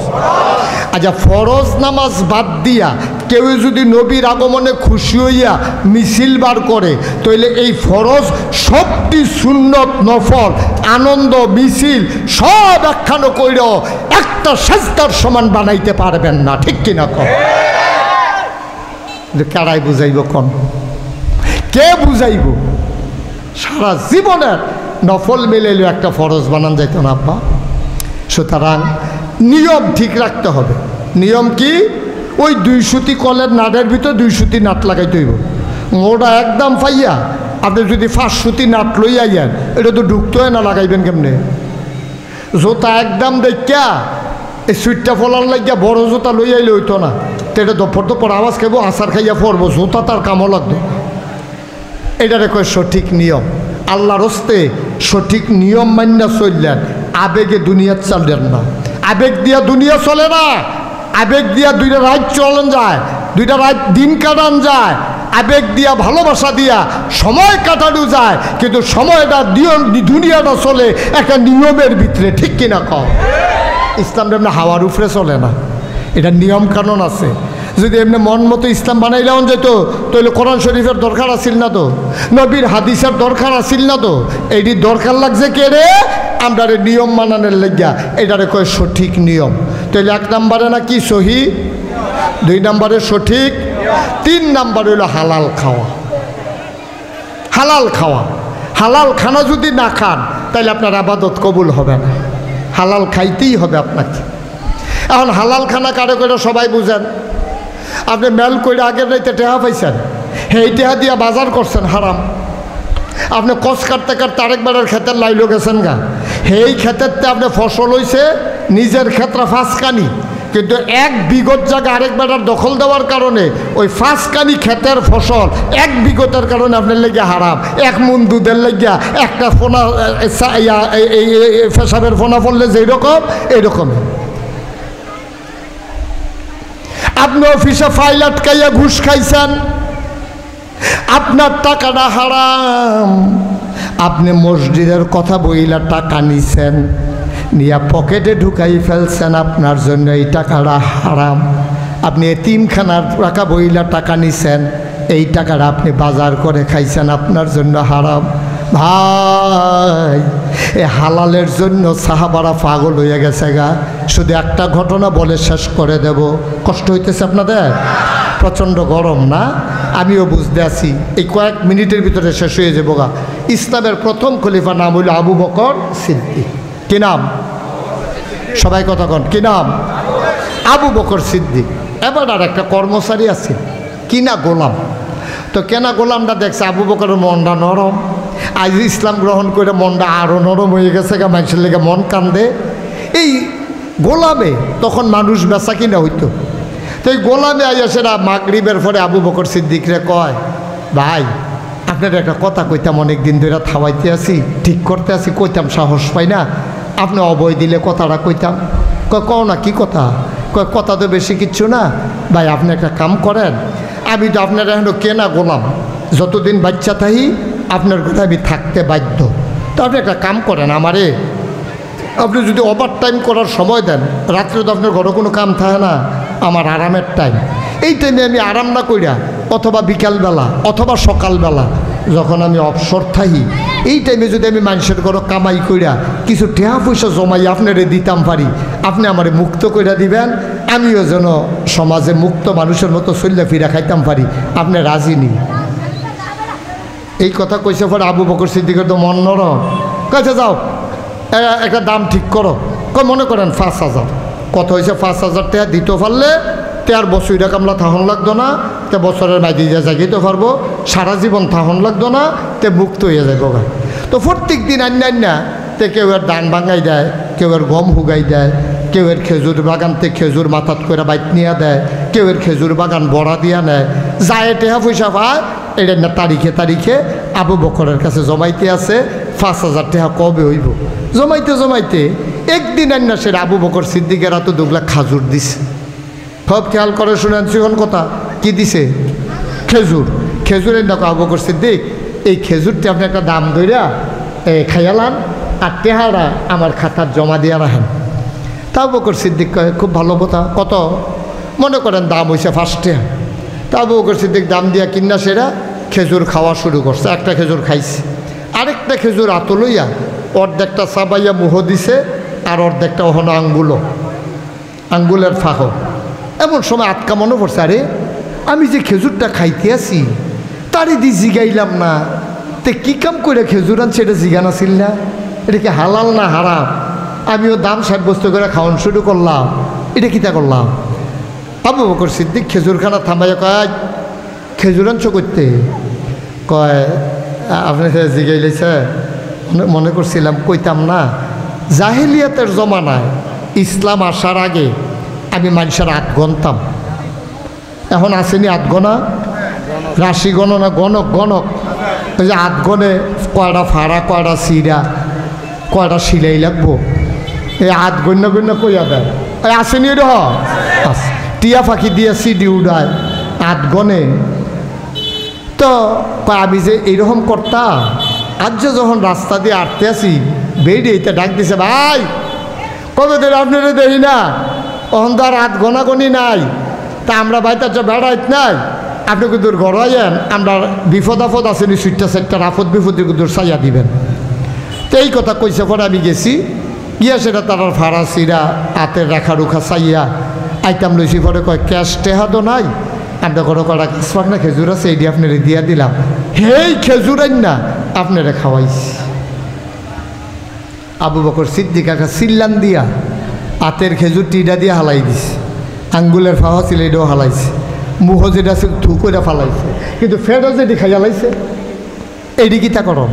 আচ্ছা, ফরজ নামাজ বাদ দিয়া কেউ যদি নবীর আগমনে খুশি হইয়া মিছিল বার করে, তাইলে এই ফরজ সবটি সুন্নত নফল আনন্দ মিছিল সব একখানো কইরেও একটা সাজদার সমান বানাইতে পারবেন না, ঠিক কিনা কম? কারাই বুঝাইব কোন? কে বুঝাইব? সারা জীবনের নফল মিলাইলেও একটা ফরজ বানান যাইত না আব্বা। সুতরাং নিয়ম ঠিক রাখতে হবে। নিয়ম কি? ওই 2 সুতি কলের নাটের ভিতর 2 সুতি নাট লাগাইতে হইব। মোটা একদম পাইয়া আপনি যদি 5 সুতি নাট লইয়া যান, এটা তো ঢুকতে হয় না, লাগাইবেন কেমনে? জোতা একদম দেখা এই সুইটটা ফলার লাগিয়া বড় জোতা লইয়াইলে হইতো না, তো এটা দপর দপর আওয়াজ খাইব, আচার খাইয়া পড়বো, জোতা তার কামও লাগতো। এটারে কয় সঠিক নিয়ম। আল্লাহর হস্তে সঠিক নিয়ম মান্যা চললেন, আবেগে দুনিয়া চলেন না। আবেগ দিয়া দুনিয়া চলে না, আবেগ দিয়া 2টা রাত চলন যায়, 2টা রাত দিন কাটান যায়, আবেগ দিয়া ভালোবাসা দিয়া সময় কাটানো যায়, কিন্তু সময়টা দুনিয়াটা চলে একটা নিয়মের ভিতরে, ঠিক কিনা কও? ইসলামটা এমনি হাওয়ার উপরে চলে না, এটা নিয়ম কানুন আছে। যদি এমনি মন মতো ইসলাম বানাইলেও যেত, তাহলে কোরআন শরীফের দরকার আছিল না তো, নবীর হাদিসের দরকার আছিল না তো। এইটি দরকার লাগছে কে রে? আমরা নিয়ম মানানোর লাগিয়া, এটারে কয় সঠিক নিয়ম। তাহলে 1 নম্বরে না কি সহি, 2 নম্বরে সঠিক, 3 নম্বর হইল হালাল খাওয়া। হালাল খাওয়া, হালাল খানা যদি না খান তাহলে আপনার আবাদত কবুল হবে না। হালাল খাইতেই হবে আপনাকে। এখন হালাল খানা কারে করে সবাই বুঝেন। আপনি মেল করে আগের রাইতে টেহা পাইছেন, সেই টেহা দিয়া বাজার করছেন হারাম। আপনি কষ কাটতে কাটতে আরেকবারের ক্ষেতের লাইলো গেছেন গা, সেই ক্ষেতেরতে আপনি ফসল হয়েছে নিজের ক্ষেত্রে 5 কানি, কিন্তু 1 বিঘত জায়গা আরেকবারের দখল দেওয়ার কারণে ওই 5 কানি ক্ষেতের ফসল 1 বিঘতের কারণে আপনার লেগে হারাম। 1 মণ দুধের লেগিয়া একটা ফোনা পেশাবের ফোনা পড়লে যেরকম এইরকম। আপনি অফিসে ফাইল আটকাইয়া ঘুষ খাইছেন, আপনার টাকাটা হারাম। আপনি মসজিদের কথা বইলা টাকা নিছেন, নিয়া পকেটে ঢুকাই ফেলছেন, আপনার জন্য এই টাকাটা হারাম। আপনি এতিমখানার টাকা বইলা টাকা নিছেন, এই টাকাটা আপনি বাজার করে খাইছেন, আপনার জন্য হারাম। ভাই, এই হালালের জন্য সাহাবারা পাগল হয়ে গেছে গা। শুধু একটা ঘটনা বলে শেষ করে দেব। কষ্ট হইতেছে আপনাদের? প্রচণ্ড গরম না? আমিও বুঝতে আছি, এই কয়েক মিনিটের ভিতরে শেষ হয়ে যাবো গা। ইসলামের প্রথম খলিফা নাম হইল আবু বকর সিদ্দিক। কি নাম? সবাই কথা কন, কি নাম? আবু বকর সিদ্দিক। এবার আর একটা কর্মচারী আছে কিনা গোলাম। তো কেনা গোলামটা দেখছে আবু বকরের মনটা নরম, আজ ইসলাম গ্রহণ করে মনটা আরও নরম হয়ে গেছে গা, মানুষের লেগে মন কান্দে। এই গোলামে তখন মানুষ বেচা কিনা হইতো। তো এই গোলামে আইয়া সেটা মাগরিবের পরে আবু বকর সিদ্দিকরে কয়, ভাই আপনার একটা কথা কইতাম, অনেক দিন ধরে থাওয়াইতে আছি, ঠিক করতে আছি, কইতাম সাহস পাই না, আপনি অবয় দিলে কথাটা কইতাম। কও না, কি কথা? কয় কথা তো বেশি কিচ্ছু না ভাই, আপনি একটা কাম করেন, আমি তো আপনার এখন কেনা গোলাম, যতদিন বাচ্চা থাকি আপনার কথা আমি থাকতে বাধ্য। তো আপনি একটা কাম করেন, আমারে আপনি যদি ওভার টাইম করার সময় দেন, রাত্রে তো আপনার ঘরে কোনো কাম থাকে না, আমার আরামের টাইম, এই টাইমে আমি আরাম না কইরা অথবা বিকালবেলা অথবা সকালবেলা যখন আমি অবসর থাকি, এই টাইমে যদি আমি মানুষের ঘরে কামাই কইরা কিছু টেহা পয়সা জমাই আপনারে দিতাম পারি, আপনি আমারে মুক্ত কইরা দিবেন, আমিও যেন সমাজে মুক্ত মানুষের মতো চল্লা ফিরা খাইতাম পারি, আপনি রাজি নি? এই কথা কইছে পরে আবু বকর সিদ্দিকের তো মন নরম। কাছে যাও, একটা দাম ঠিক করো। মনে করেন 5,000। কত হয়েছে? 5,000 টাকা দিতে পারলে তেয়ার বছরটা কামলা থাহন লাগতো না, তে বছরের মাঝে জাগিতে পারবো, সারা জীবন থাহন লাগতো না, তে মুক্ত হয়ে যাবো গা। তো প্রত্যেক দিন আন্না তে কেউ এর ধান ভাঙাই দেয়, কেউ এর গম হুগাই দেয়, কেউ এর খেজুর বাগান থেকে খেজুর মাথাত করে বাইত নিয়ে দেয়, কেউ এর খেজুর বাগান বড়া দিয়া নেয়, যায় টেহা পয়সা পায়। এটা না তারিখে তারিখে আবু বকরের কাছে জমাইতে আছে 5,000 টাকা কবে হইব। জমাইতে জমাইতে একদিন আন্না সে আবু বকর সিদ্দিকের তো দুগলা খাজুর দিছে। সব খেয়াল করে শুনেন সিহন কথা কি দিছে? খেজুর। খেজুরের দেখো আবু বকর সিদ্দিক এই খেজুরটি আপনি একটা দাম ধইরা খাইয়ালান আর টেহারা আমার খাতার জমা দিয়া রাখেন। তা আবু বকর সিদ্দিক কয় খুব ভালো কথা, কত? মনে করেন দাম হয়েছে 5 টাকা। তা আবু বকর সিদ্দিক দাম দিয়া কিনা সেরা খেজুর খাওয়া শুরু করছে। একটা খেজুর খাইছে, আরেকটা খেজুর আতো লইয়া অর্ধেকটা চাবাইয়া মুহ দিছে আর অর্ধেকটা ওখানে আঙ্গুলের ফাঁক। এমন সময় আটকা মনে পড়ছে, আরে আমি যে খেজুরটা খাইতে আসি তারই দি জিগাইলাম না, তে কী কাম করে খেজুর আনছে এটা জিগান আসিল না, এটা কি হালাল না হারাম? আমিও দাম সাব্যস্ত করে খাওয়ান শুরু করলাম, এটা কিতা করলাম? আবু বকর সিদ্দিক খেজুরখানা থামাইয়া কয় খেজুর আনছো করতে? কয় আপনি জিগাইলেছে মনে করছিলাম কইতাম না। জাহেলিয়াতের জমানায় ইসলাম আসার আগে আমি মানুষের 8 গণতাম। এখন আসেনি 8 গণা, রাশি গণনা, গণক গণক। ওই যে 8 গণে কয়টা ফাড়া, কয়টা সিরা, কয়টা সিলাই লাগবো, এই 8 গণ্য গণ্য কইয়া দেয়। আসেনি রে টিয়া ফাঁকি দিয়ে সিডি উড়ায় 8 গণে। তো আমি যে এইরকম করতাম, আজ যখন রাস্তা দিয়ে আটতে আসি বেড়ে এটা ডাক দিছে, ভাই কবে দিন আপনারা দেখি না, তখন তো আর 8 গণাগণি নাই। তা আমরা ভাই তার বেড়াইত নাই, আপনি কিন্তু ঘর আইয়েন, আমরা বিপদ আপদ আসেনি সুইটটা সাইটটা আপদ বিপদের কিন্তু চাইয়া দিবেন। তো এই কথা কইছে পরে আমি গেছি গিয়া সেটা তার ফাড়া সিরা হাতের রেখা রুখা চাইয়া আইতাম লইছি। পরে কয় ক্যাশ টেহা তো নাই, আমরা কোনো কটা গাছ পাক না খেজুর আছে এইটি আপনারে দিয়া দিলাম। হেই খেজুর আইন না আপনারা খাওয়াইছি। আবু বকর সিদ্দিক একটা সিল্লান দিয়া হাতের খেজুর টিডা দিয়ে হালাই দিছে, আঙ্গুলের ফাওয়া ছিল এটাও হালাইছে, মুহ যেটা ছিল থু করে ফালাইছে, কিন্তু ফেরও যেটি খাইয়া লাইছে এইটি কিতা করম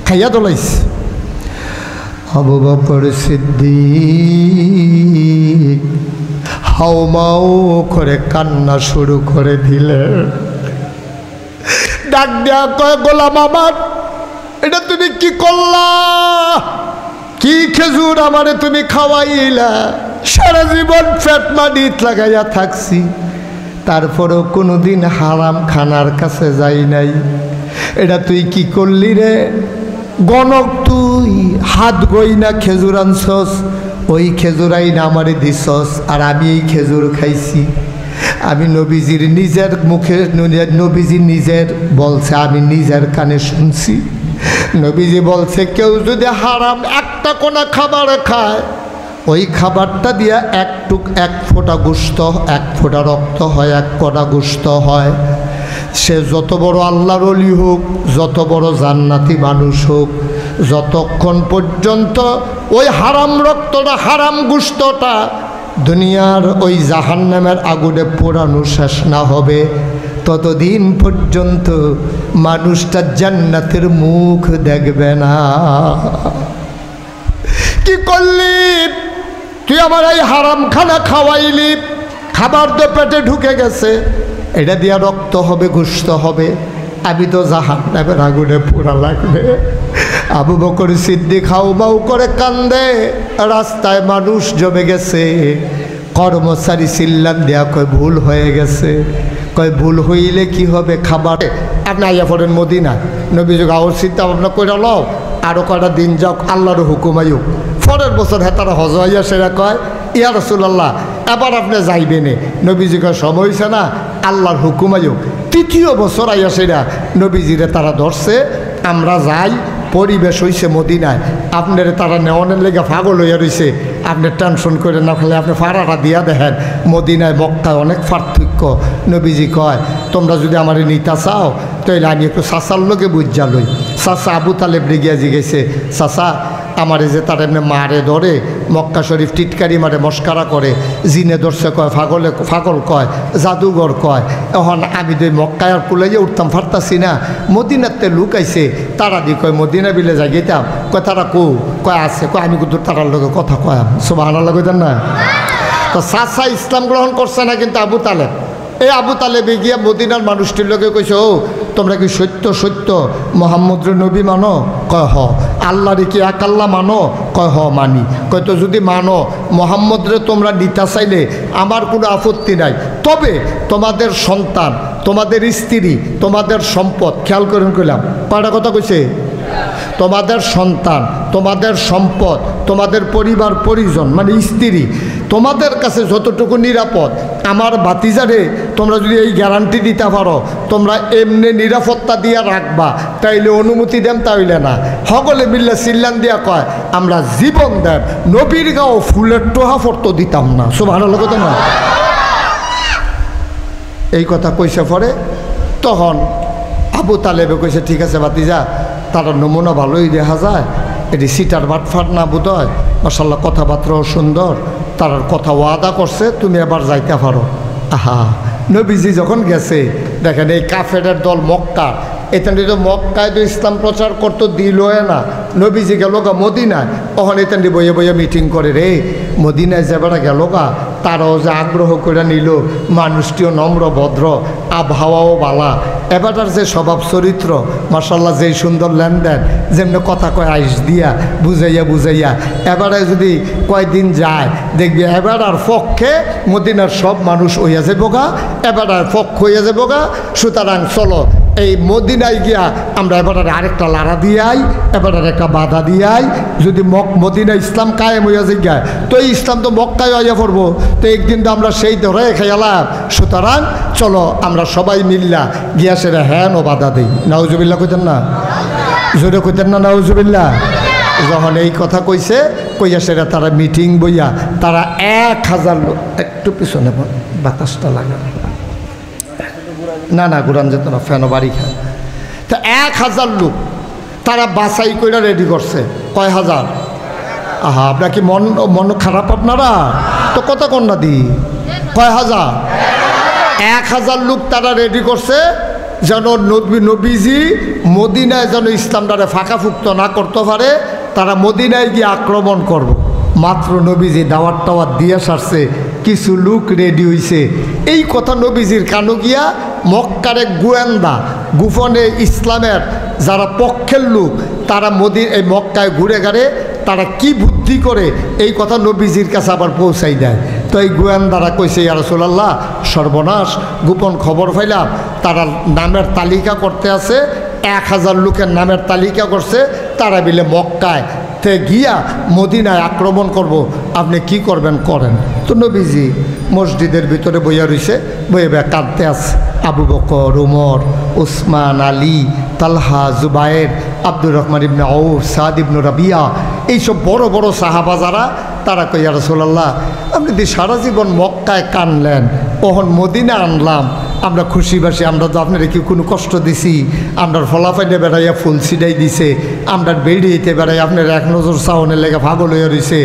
খাইয়া দলাইছে। আবু বকর সিদ্দিক হাউমাউ করে কান্না শুরু করে দিলে। ডাক দেয়া কয় গোলাম আমার, এটা তুমি কি করলা? কি খেজুর আমারে তুমি খাওয়াইলা? সারা জীবন পেট মাটিত লাগাইয়া থাকছি, তারপরেও কোনোদিন হারাম খানার কাছে যাই নাই। এটা তুই কি করলি রে? গণক তুই হাত গই না খেজুর আনছস, ওই খেজুর আইনা আমারে দিছস, আর আমি এই খেজুর খাইছি। আমি নবীজির নিজের মুখে, নবীজি নিজের বলছে, আমি নিজের কানে শুনছি। নবীজি বলছে কেউ যদি হারাম একটা কোনা খাবার খায়, ওই খাবারটা দিয়া এক ফোঁটা গোশত, 1 ফোঁটা রক্ত হয়, 1 কণা গোশত হয়। সে যত বড় আল্লাহর ওলি হোক, যত বড় জান্নাতি মানুষ হোক, যতক্ষণ পর্যন্ত ওই হারাম রক্তটা, হারাম গোশতটা দুনিয়ার ওই জাহান্নামের আগুনে পোড়ানো শেষ না হবে, ততদিন পর্যন্ত মানুষটা জান্নাতের মুখ দেখবে না। কি করলি তুই? আমার এই হারাম খানা খাওয়াইলি, খাবার তো পেটে ঢুকে গেছে, এটা দিয়া রক্ত হবে, গোশত হবে, আমি তো জাহান্নামের আগুনে পোড়া লাগবে। আবু বকর সিদ্দিক হাউমাউ করে কান্দে, রাস্তায় মানুষ জমে গেছে। কর্মচারী চিল্লান দেয়া কয় ভুল হয়ে গেছে। কয় ভুল হইলে কি হবে? খাবার আপনি আইয়া পড়েন মদিনা, নবীজি গাওয়ার চিন্তা ভাবনা করে লও, আরও কয়টা দিন যাও, আল্লাহর হুকুম আইও। পরের বছর হেতারা হজ হইয়া সেরা কয় ইয়া রাসূলুল্লাহ এবার আপনি যাইবেনে। নবীজি কয় সময় হয়েছে না, আল্লাহর হুকুম আইও। 3য় বছর আইয়া সেরা নবীজিরে তারা ধরছে, আমরা যাই, পরিবেশ হয়েছে মদিনায়, আপনার তারা নেওয়ানের লেগে পাগল হইয়া রয়েছে। আপনি টেনশন করে না ফেলে আপনি ফাড়াটা দিয়া দেখেন, মদিনায় মক্কায় অনেক পার্থক্য। নবীজি কয় তোমরা যদি আমার নিতা চাও তাহলে আমি একটু চাচার লোকে বুঝা লই। চাচা আবু তালেব রেগিয়া জিগেছে, চাচা আমারে যে তার এমনি মারে ধরে, মক্কা শরীফ টিটকারি মারে, মস্কারা করে, জিনে ধরছে কয়, ফাগল কয়, জাদুঘর কয়। এখন আমি তো মক্কায় আর কুলাইয়ে উঠতাম পারতাছি না। মদিনাতে লুক আইছে, তারা দি কয় মদিনা বিলে যাই গেতাম, কয় তারা কয় আছে, কয় আমি কিন্তু তারার লগে কথা কয়াম। সুবহানাল্লাহ কইতেন না? তো চাচা ইসলাম গ্রহণ করছে না, কিন্তু আবু তালেব, এই আবু তালেবে গিয়া মদিনার মানুষটির লোকে কইছে, ও তোমরা কি সত্য সত্য মোহাম্মদের নবী মানো? কয় হ। আল্লাহরে কি এক আল্লাহ মানো? কয় হ মানি। কয় তো যদি মানো মোহাম্মদরে তোমরা নিতে চাইলে আমার কোনো আপত্তি নাই, তবে তোমাদের সন্তান, তোমাদের স্ত্রী, তোমাদের সম্পদ, খেয়াল করেন কইলাম কয়টা কথা কইছে, তোমাদের সন্তান, তোমাদের সম্পদ, তোমাদের পরিবার পরিজন মানে স্ত্রী, তোমাদের কাছে যতটুকু নিরাপদ, আমার ভাতিজারে তোমরা যদি এই গ্যারান্টি দিতে পারো তোমরা এমনি নিরাপত্তা দিয়া রাখবা, তাইলে অনুমতি দেন, তাইলে না। সকলে মিললে চিল্লান দিয়া কয় আমরা জীবন দেব, নবীর গাও ফুলের টোহা ফটো দিতাম না। সুবহানাল্লাহ কথা না? এই কথা কইছে পরে তখন আবু তালেবে কইছে, ঠিক আছে ভাতিজা, তার নমুনা ভালোই দেখা যায়, এটি সিটার বাটফাট না বোধ হয়, মাশাআল্লাহ কথাবার্তাও সুন্দর, তার কথা ওয়াদা করছে, তুমি এবার যাইতে পারো। আহা, নবীজি যখন গেছে দেখেন এই কাফেরের দল মক্কা, এখানে তো মক্কায় তো ইসলাম প্রচার করতো দিল না, নবীজি গেল গা মদিনায়, তখন এখানে বইয়ে বইয়ে মিটিং করে, রে মদিনায় যাবার গেল গা, তারাও যে আগ্রহ করে নিল, মানুষটিও নম্র ভদ্র, আবহাওয়াও বালা, এবারটার যে স্বভাব চরিত্র মাশাআল্লাহ, যেই সুন্দর লেনদেন, যেমনি কথা কয় আইস দিয়া বুঝাইয়া এবারে যদি কয়দিন যায় দেখবি এবার আর পক্ষে মদিনার সব মানুষ হইয়া যাবো গা, এবার আর পক্ষ হইয়া যাবো গা। সুতরাং চলো এই মদিনায় গিয়া আমরা এবার আরেকটা লাড়া দিয়াই, এবার একটা বাধা দিয়াই, যদি মদিনা ইসলাম কায়েম হইয়া যায় তো এই ইসলাম তো মক্কায় হইয়া পড়বো, তো একদিন তো আমরা সেই ধরে খেয়ালাম। সুতরাং চলো আমরা সবাই মিল্লা গিয়া সেটা হ্যান ও বাধা দিই। নাউজুবিল্লাহ কইতেন না? জোরে কইতেন না নাউজুবিল্লাহ? যখন এই কথা কইছে কইয়া সেটা তারা মিটিং বইয়া তারা 1000 লোক, একটু পিছনে বাতাসটা লাগা না ঘুরান যেত না, ফ্যানও বাড়ি খায়, তা 1000 লোক তারা বাছাই করে রেডি করছে। কয় হাজার? আহা, আপনার কি মন খারাপ আপনারা? তো কথা কন্যা দি কয় হাজার? 1000 লোক তারা রেডি করছে যেন নবীজি মদিনায় যেন ইসলামটারে ফাঁকাফুক্ত না করতে পারে, তারা মদিনায় গিয়ে আক্রমণ করব। মাত্র নবীজি দাওয়াত টাওয়াত দিয়ে সারছে, কিছু লোক রেডি হইছে। এই কথা নবীজির কানো গিয়া মক্কার এক গোয়েন্দা, গোপনে ইসলামের যারা পক্ষের লোক, তারা এই মক্কায় ঘুরে ঘাড়ে তারা কি বুদ্ধি করে এই কথা নবীজির কাছে আবার পৌঁছাই দেয়। তো এই গোয়েন্দারা কইছে, ইয়া রাসূলুল্লাহ সর্বনাশ, গোপন খবর পাইলাম তারা নামের তালিকা করতে আছে, 1000 লোকের নামের তালিকা করছে, তারা মিলে মক্কায় তে গিয়া মদিনায় আক্রমণ করব, আপনি কি করবেন করেন। তো নবীজি মসজিদের ভিতরে বইয়া রইছে, বইয়ে কাঁদতে আছে। আবু বকর, উমর, উসমান, আলী, তালহা, জুবায়ের, আব্দুর রহমান ইবনে আউফ, সাদ ইবনে রাবিয়া, এইসব বড় বড় সাহাবা যারা, তারা কই, ইয়া রাসূলুল্লাহ আপনি যে সারা জীবন মক্কায় কানলেন, ওহন মদিনা আনলাম, আমরা খুশিবাসী, আমরা তো আপনার কি কোনো কষ্ট দিছি? আমরা ফলাফাইনে বেড়াইয়া ফুল ছিটাই দিছে, আমরা বেরিয়েতে বেড়াই আপনার এক নজর চাওনের লেগে পাগল হয়ে রয়েছে,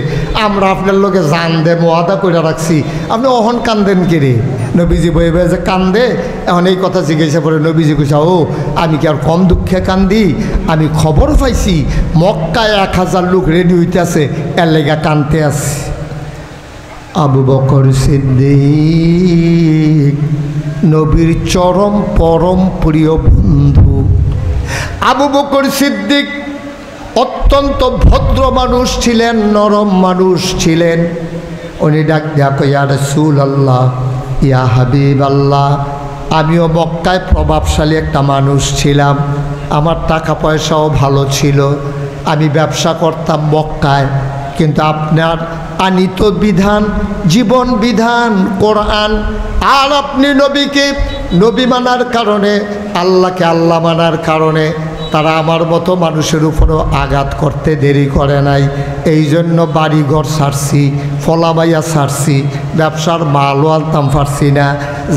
আমরা আপনার লোকে জান দে মোয়াদা করে রাখছি, আপনি অহন কান্দেন কেড়ে? নবীজি বয়ে বয়ে যে কান্দে। এখন এই কথা জিজ্ঞাসা করে নবীজি কইসা, ও আমি কি আর কম দুঃখে কান্দি? আমি খবর পাইছি মক্কায় 1000 লোক রেডি হইতে আছে, এর লেগে কানতে আছে। আবু বকর সিদ্দিক নবীর চরম পরম প্রিয় বন্ধু। আবু বকর সিদ্দিক অত্যন্ত ভদ্র মানুষ ছিলেন, নরম মানুষ ছিলেন। উনি ডাক দেখো, ইয়া রাসূলুল্লাহ, ইয়া হাবিব আল্লাহ, আমিও মক্কায় প্রভাবশালী একটা মানুষ ছিলাম, আমার টাকা পয়সাও ভালো ছিল, আমি ব্যবসা করতাম মক্কায়, কিন্তু আপনার আনিত বিধান, জীবন বিধান কোরআন, আর আপনি নবীকে নবী মানার কারণে, আল্লাহকে আল্লাহ মানার কারণে তারা আমার মতো মানুষের উপরও আঘাত করতে দেরি করে নাই। এই জন্য বাড়িঘর ছাড়ছি, ফলামাইয়া ছাড়ছি, ব্যবসার মালও আনতাম পারছি না,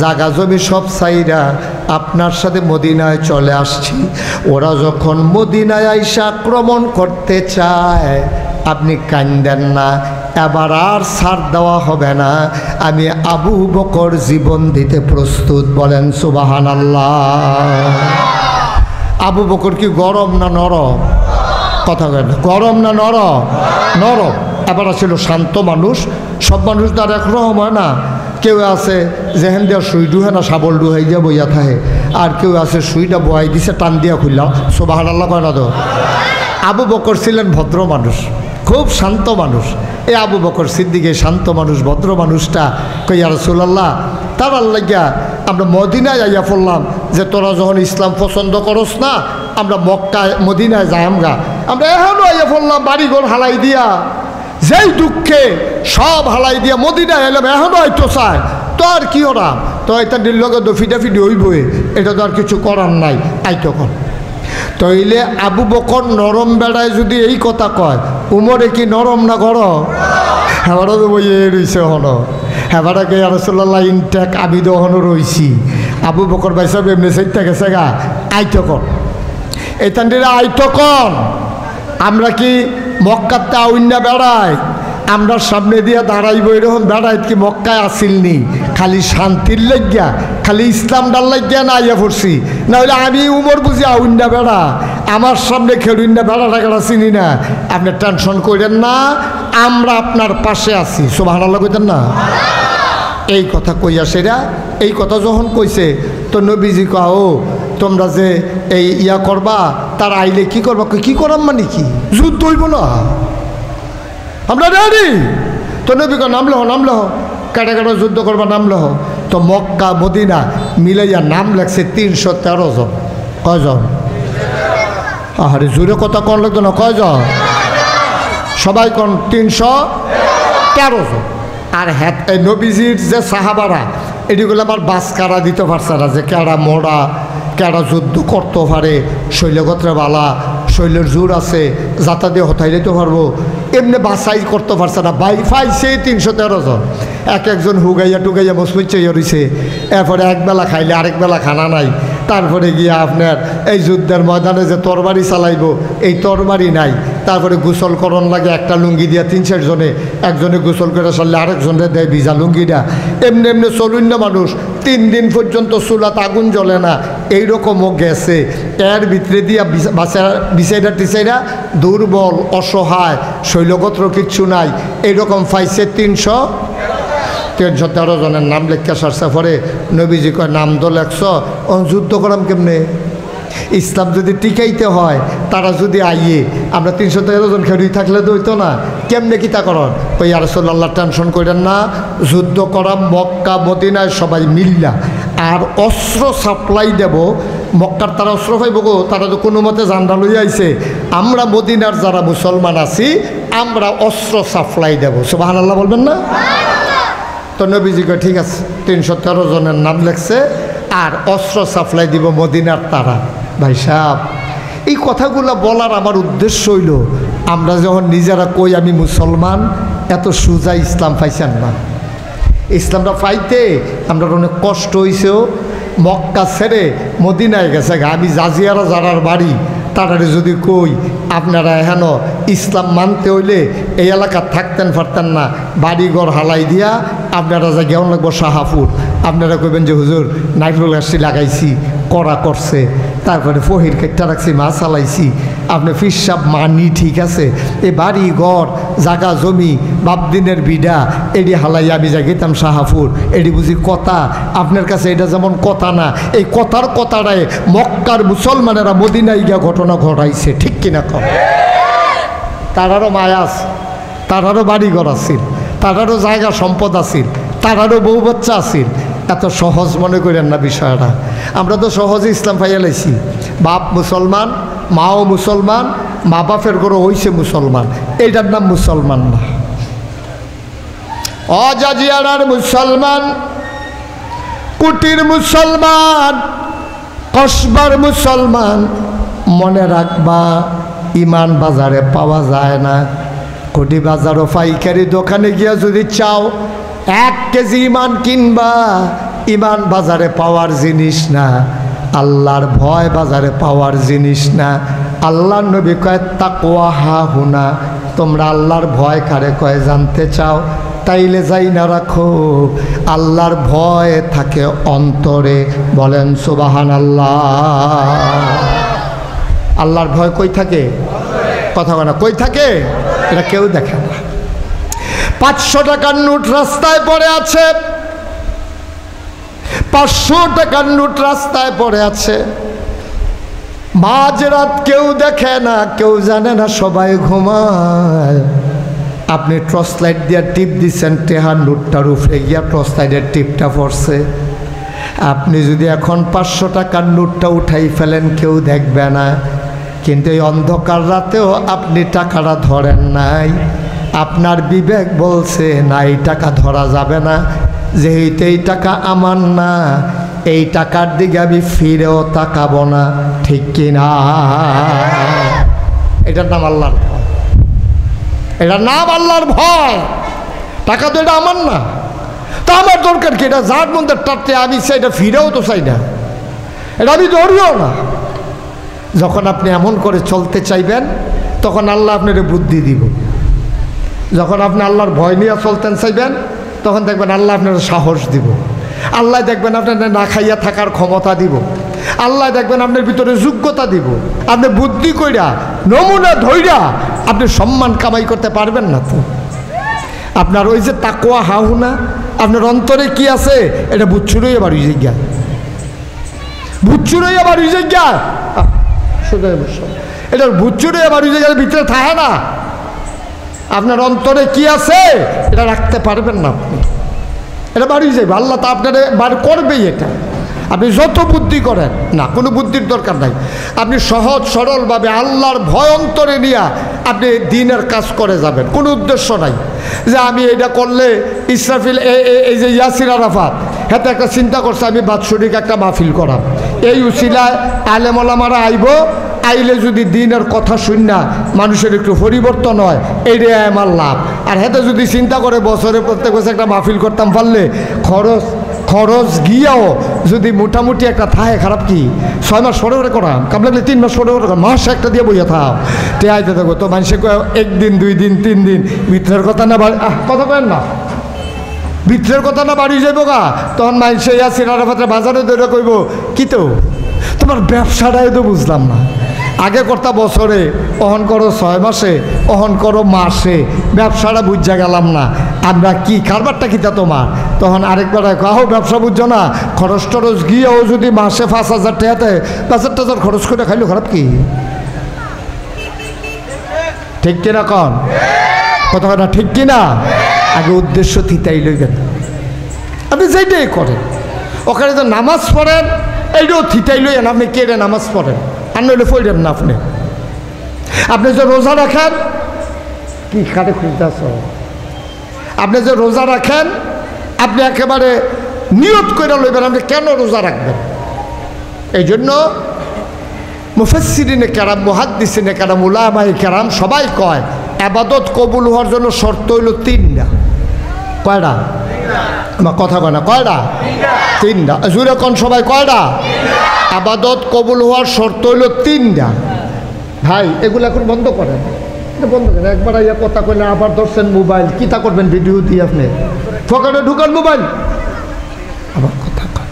জাগা জমি সব চাইরা আপনার সাথে মদিনায় চলে আসছি। ওরা যখন মদিনায় আইসা আক্রমণ করতে চায়, আপনি কান্দেন না, এবার আর ছাড় দেওয়া হবে না। আমি আবু বকর জীবন দিতে প্রস্তুত। বলেন সুবহানাল্লাহ। আবু বকর কি গরম না নরম? কথা বলেন, গরম না নরম? নরম। এবার ছিল শান্ত মানুষ। সব মানুষ তার একরকম হয় না। কেউ আছে যেহেন দিয়া সুই ডুহে না, শাবল ডুহাই দিয়া বইয়া থাকে, আর কেউ আছে সুইটা বয়াই দিছে, টান দিয়া খুললাম। সুবহানাল্লাহ কয় না তো? আবু বকর ছিলেন ভদ্র মানুষ, খুব শান্ত মানুষ। এই আবু বকর সিদ্দিক, শান্ত মানুষ, ভদ্র মানুষটা কইয়া রাসূলুল্লাহ, তার আল্লাহ আমরা মদিনায় যাইয়া পড়লাম যে তোরা যখন ইসলাম পছন্দ করস না, আমরা মক্কায় মদিনায় যাই, আমরা এখনও আইয়া পড়লাম বাড়িঘর হালাই দিয়া, যেই দুঃখে সব হালাই দিয়া মদিনায় এলাম, এখনও হয়তো চায় তো আর কি ওরা তো এটা নির্লগে দফিডাফিডি হইবই, এটা তো আর কিছু করার নাই, আইতো কর। তইলে আবু বকর নরম বেড়ায় যদি এই কথা কয়, উমরে কি নরম না গরম? হেবারও তো বই রইছে হনো, হেবারাকে রাসূলুল্লাহ ইনটেক আমি তো হনো রইছি। আবু বকর ভাই সব এমনি সেইটা গেছে গা, আইতো কর, এই তান্ডিরা আইতো কর। আমরা কি মক্কাতে আউন্না বেড়াই? আমরা সামনে দিয়ে দাঁড়াইব এরকম বেড়াই কি মক্কায় আসিলনি? খালি শান্তির লাগিয়া, খালি ইসলাম ডাল লাগিয়া না আইয়া পড়ছি, না হলে আমি উমর বুঝি আউন্না বেড়া, আমার সামনে খেলুন্না বেড়া টাকাটা চিনি না। আপনি টেনশন করেন না, আমরা আপনার পাশে আছি। সুবহানাল্লাহ কইতেন না? এই কথা কইয়া সেরা, এই কথা যখন কইছে তো নবীজি কও তোমরা যে এই ইয়া করবা, তার আইলে কি করবা? কি করাম মানে কি? যুদ্ধ হইব না, আমরা রেডি। তো নবী কয় নামলে হ, কাটা কাটা যুদ্ধ করবা, নামলে হ। তো মক্কা মদিনা মিলাইয়া নাম লেখছে 313 জন। কয়জন? আরে জোরে কথা কন লাগতো না, কয়জন? সবাই কন 313 জন। আর হ্যাঁ, এই নবীজির যে সাহাবারা, এটিগুলো আমার বাস কারা দিতে পারছে না, যে কেডা মোড়া, কেডা যুদ্ধ করতে পারে, শৈলগত্রে বালা, শৈলের জোর আছে, যাতা দিয়ে হতাই দিতে পারবো, এমনি বাছাই করতে পারছে না। পাইছে 313 জন। এক একজন হুগাইয়া টুগাইয়া মসমুচ চাইয়া রয়েছে। এরপরে একবেলা খাইলে আরেক বেলা খানা নাই। তারপরে গিয়ে আপনার এই যুদ্ধের ময়দানে যে তরবারি চালাইব, এই তরবারি নাই। তারপরে গোসল করণ লাগে, একটা লুঙ্গি দিয়া 3-4 জনে, একজনে গোসল করে সারলে আরেকজনে দেয় ভিজা লুঙ্গিটা। এমনি এমনি চলুন না মানুষ, 3 দিন পর্যন্ত চুলাত আগুন জ্বলে না, এইরকমও গেছে। এর ভিতরে দিয়া বিচাইরা টিচাইরা দুর্বল, অসহায়, শৈলগত্র কিচ্ছু নাই, এইরকম পাইছে 313 জনের নাম লেখা সারছে। পরে নবীজি কয় নাম তো লেখছ, যুদ্ধ করাম কেমনে? ইসলাম যদি টিকাইতে হয়, তারা যদি আইয়ে, আমরা 313 জন খেড়ি থাকলে তো হইতো না, কেমনে কিতা করন? ওই ইয়া রাসূলুল্লাহ টেনশন করেন না, যুদ্ধ করাম মক্কা মদিনায় সবাই মিল্লা, আর অস্ত্র সাপ্লাই দেব। মক্কার তারা অস্ত্র পাইব গো, তারা তো কোনো মতে জান্ডা লইয়া আইছে, আমরা মদিনার যারা মুসলমান আছি আমরা অস্ত্র সাপ্লাই দেব। সুবহানাল্লাহ বলবেন না? তো নবীজি কয় ঠিক আছে, 313 জনের নাম লেখছে, আর অস্ত্র সাপ্লাই দিব মদিনার তারা। ভাই সাহেব, এই কথাগুলো বলার আমার উদ্দেশ্য হইল, আমরা যখন নিজেরা কই আমি মুসলমান, এত সোজা ইসলাম পাইছেন না। ইসলামটা পাইতে আমরা অনেক কষ্ট হয়েছেও। মক্কা ছেড়ে মদিনায় গেছে, আমি জাজিয়ারা যারার বাড়ি, তারারে যদি কই আপনারা এহেন ইসলাম মানতে হইলে এই এলাকা থাকতেন পারতেন না, বাড়িঘর হালাই দিয়া আপনারা যা গেউন লাগবো শাহাপুর। আপনারা কইবেন যে হুজুর নাইট্রোল গাছটি লাগাইছি, করা করছে, তারপরে ফহির কেটটা রাখছি, মাছ চালাইছি, আপনি ফিরসাব মানি ঠিক আছে, এই বাড়ি ঘর জাগা জমি বাপদিনের বিডা এডি হালাই আমি যা গেতাম শাহাপুর, এডি বুঝি কথা? আপনার কাছে এটা যেমন কথা না, এই কথার কথাটায় মক্কার মুসলমানেরা মদিনায় গিয়া ঘটনা ঘটাইছে, ঠিক কিনা কম? তারারও মায়া আছে, তারারও বাড়িঘর আছিল, তারারও জায়গা সম্পদ আছিল, তারারও বউ বাচ্চা আছিল। এত সহজ মনে করেন না বিষয়টা। আমরা তো সহজে ইসলাম পাইয়া লাইছি, বাপ মুসলমান, মাও মুসলমান, মা বাপের ঘরে হইছে মুসলমান, এইটার নাম মুসলমান না। অজাজিয়ার মুসলমান, কুটির মুসলমান, কসবার মুসলমান, মনে রাখবা ইমান বাজারে পাওয়া যায় না। কোটি বাজার ও পাইকারি দোকানে গিয়া যদি চাও 1 কেজি ইমান কিনবা, ইমান বাজারে পাওয়ার জিনিস না, আল্লাহর ভয় বাজারে পাওয়ার জিনিস না। আল্লাহর নবী কয় তাকওয়া হাহুনা, তোমরা আল্লাহর ভয় কারে কয় জানতে চাও? তাইলে যাই না রাখো, আল্লাহর ভয় থাকে অন্তরে। বলেন সুবহানাল্লাহ। আল্লাহর ভয় কই থাকে? কথা বলে কই থাকে? এটা কেউ দেখে না। 500 টাকার নোট রাস্তায় পড়ে আছে, 500 টাকার নোট রাস্তায় পড়ে আছে, মাঝরাত কেউ দেখে না, কেউ জানে না, সবাই ঘুমায়। আপনি টর্চ লাইট দিয়ে টিপ দিচ্ছেন, টেহার নোটটার উপরে গিয়া টর্চ লাইটের টিপটা পড়ছে। আপনি যদি এখন 500 টাকার নোটটা উঠাই ফেলেন, কেউ দেখবে না। কিন্তু এই অন্ধকার রাতেও আপনি টাকাটা ধরেন নাই, আপনার বিবেক বলছে না এই টাকা ধরা যাবে না, যেহেতু এই টাকা আমার না, এই টাকার দিকে আমি ফিরেও তাকাবো না। ঠিক কিনা? এটার নাম আল্লাহর ভয়, এটার নাম আল্লাহর ভয়। টাকা তো এটা আমার না, তা আমার দরকার কি? এটা যার মধ্যে টাটতে আমি সেটা ফিরেও তো চাই না, এটা আমি ধরিও না। যখন আপনি এমন করে চলতে চাইবেন, তখন আল্লাহ আপনার বুদ্ধি দিব। যখন আপনি আল্লাহর ভয় নিয়ে চলতেন চাইবেন, তখন দেখবেন আল্লাহ আপনার সাহস দিব। আল্লাহ দেখবেন আপনার না খাইয়া থাকার ক্ষমতা দিব। আল্লাহ দেখবেন আপনার ভিতরে যোগ্যতা দিব। আপনি বুদ্ধি কইরা নমুনা ধইরা আপনি সম্মান কামাই করতে পারবেন না। তো আপনার ওই যে তাকওয়া হাহুনা, আপনার অন্তরে কি আছে এটা বুচ্ছুরই আবার ওই জায়গা, বুচ্ছুরই আবার ওই জায়গা, এটার বুচ্ছুরই আবার ওই জায়গার ভিতরে থাকে না। আপনার অন্তরে কি আছে এটা রাখতে পারবেন না আপনি, এটা বাড়ি যাবে। আল্লাহ তা আপনার বার করবেই। এটা আপনি যত বুদ্ধি করেন না, কোনো বুদ্ধির দরকার নাই। আপনি সহজ সরলভাবে আল্লাহর ভয় অন্তরে নিয়ে আপনি দিনের কাজ করে যাবেন, কোনো উদ্দেশ্য নাই যে আমি এটা করলে ইসরাফিল এই যে ইয়াসির আরাফাত হাতে একটা চিন্তা করছে আমি বাৎসরিক একটা মাহফিল করাম, এই উসিলায় আলেম ওলামারা আইব, আইলে যদি দিনের কথা শুন না মানুষের একটু পরিবর্তন হয়, এইটাই আমার লাভ। আর হাতে যদি চিন্তা করে বছরে প্রত্যেক বছর একটা মাহফিল করতাম পারলে খরচ গিয়াও যদি মোটামুটি একটা থাকে, খারাপ কি? 6 মাস পরে পরে করাম, কাম লাগলে 3 মাস পরে পরে করাম, মাস একটা দিয়ে বইয়া থাও, তে আইতে থাকো। তো মানুষে 1 দিন 2 দিন 3 দিন ভিতরের কথা না কথা কেন না, ভিতরের কথা না বাড়ি যাইব গা, তখন মানুষে ইয়াসির আরাফাতের বাজারে ধরে কইব কি তো তোমার ব্যবসাটাই তো বুঝলাম না, আগে করতা বছরে, অহন করো 6 মাসে, অহন করো মাসে, ব্যবসাটা বুঝা গেলাম না, আমরা কি কারবারটা কিতা তোমার? তখন আরেকবার আহো ব্যবসা বুঝছো না, খরচ টরচ গিয়েও যদি মাসে 5,000 টাকাতে 5,000 খরচ করে খাইলো, খারাপ কি? ঠিক কিনা কন? কথা না ঠিক কিনা? আগে উদ্দেশ্য থিতাই লইবেন। আপনি যেইটাই করেন, ওখানে তো নামাজ পড়েন, এইটাও থিতাই লইয়েন। আপনি কেড়ে নামাজ পড়েন, আর নইলে পড়েন না। আপনি যে রোজা রাখেন, কি খাটে খুঁজতে আস, আপনি যে রোজা রাখেন, আপনি একেবারে নিয়ত করে লইবেন আপনি কেন রোজা রাখবেন। এই জন্য মুফাসসিরিনে কেরাম, মুহাদ্দিসিনে কেরাম, উলামায়ে কেরাম সবাই কয় ইবাদত কবুল হওয়ার জন্য শর্ত হইল 3টা। কয়টা? আমার কথা কয় না, কয়টা? 3টা। জুড়ে কোন সবাই কয়টা? ইবাদত কবুল হওয়ার শর্ত হইল 3টা। ভাই এগুলো এখন বন্ধ করেন, বন্ধ করেন। একবার আইয়া কথা কইলে আবার ধরছেন মোবাইল, কিতা করবেন? ভিডিও দিয়ে আপনি ফোকানে ঢুকান মোবাইল, আবার কথা কয়।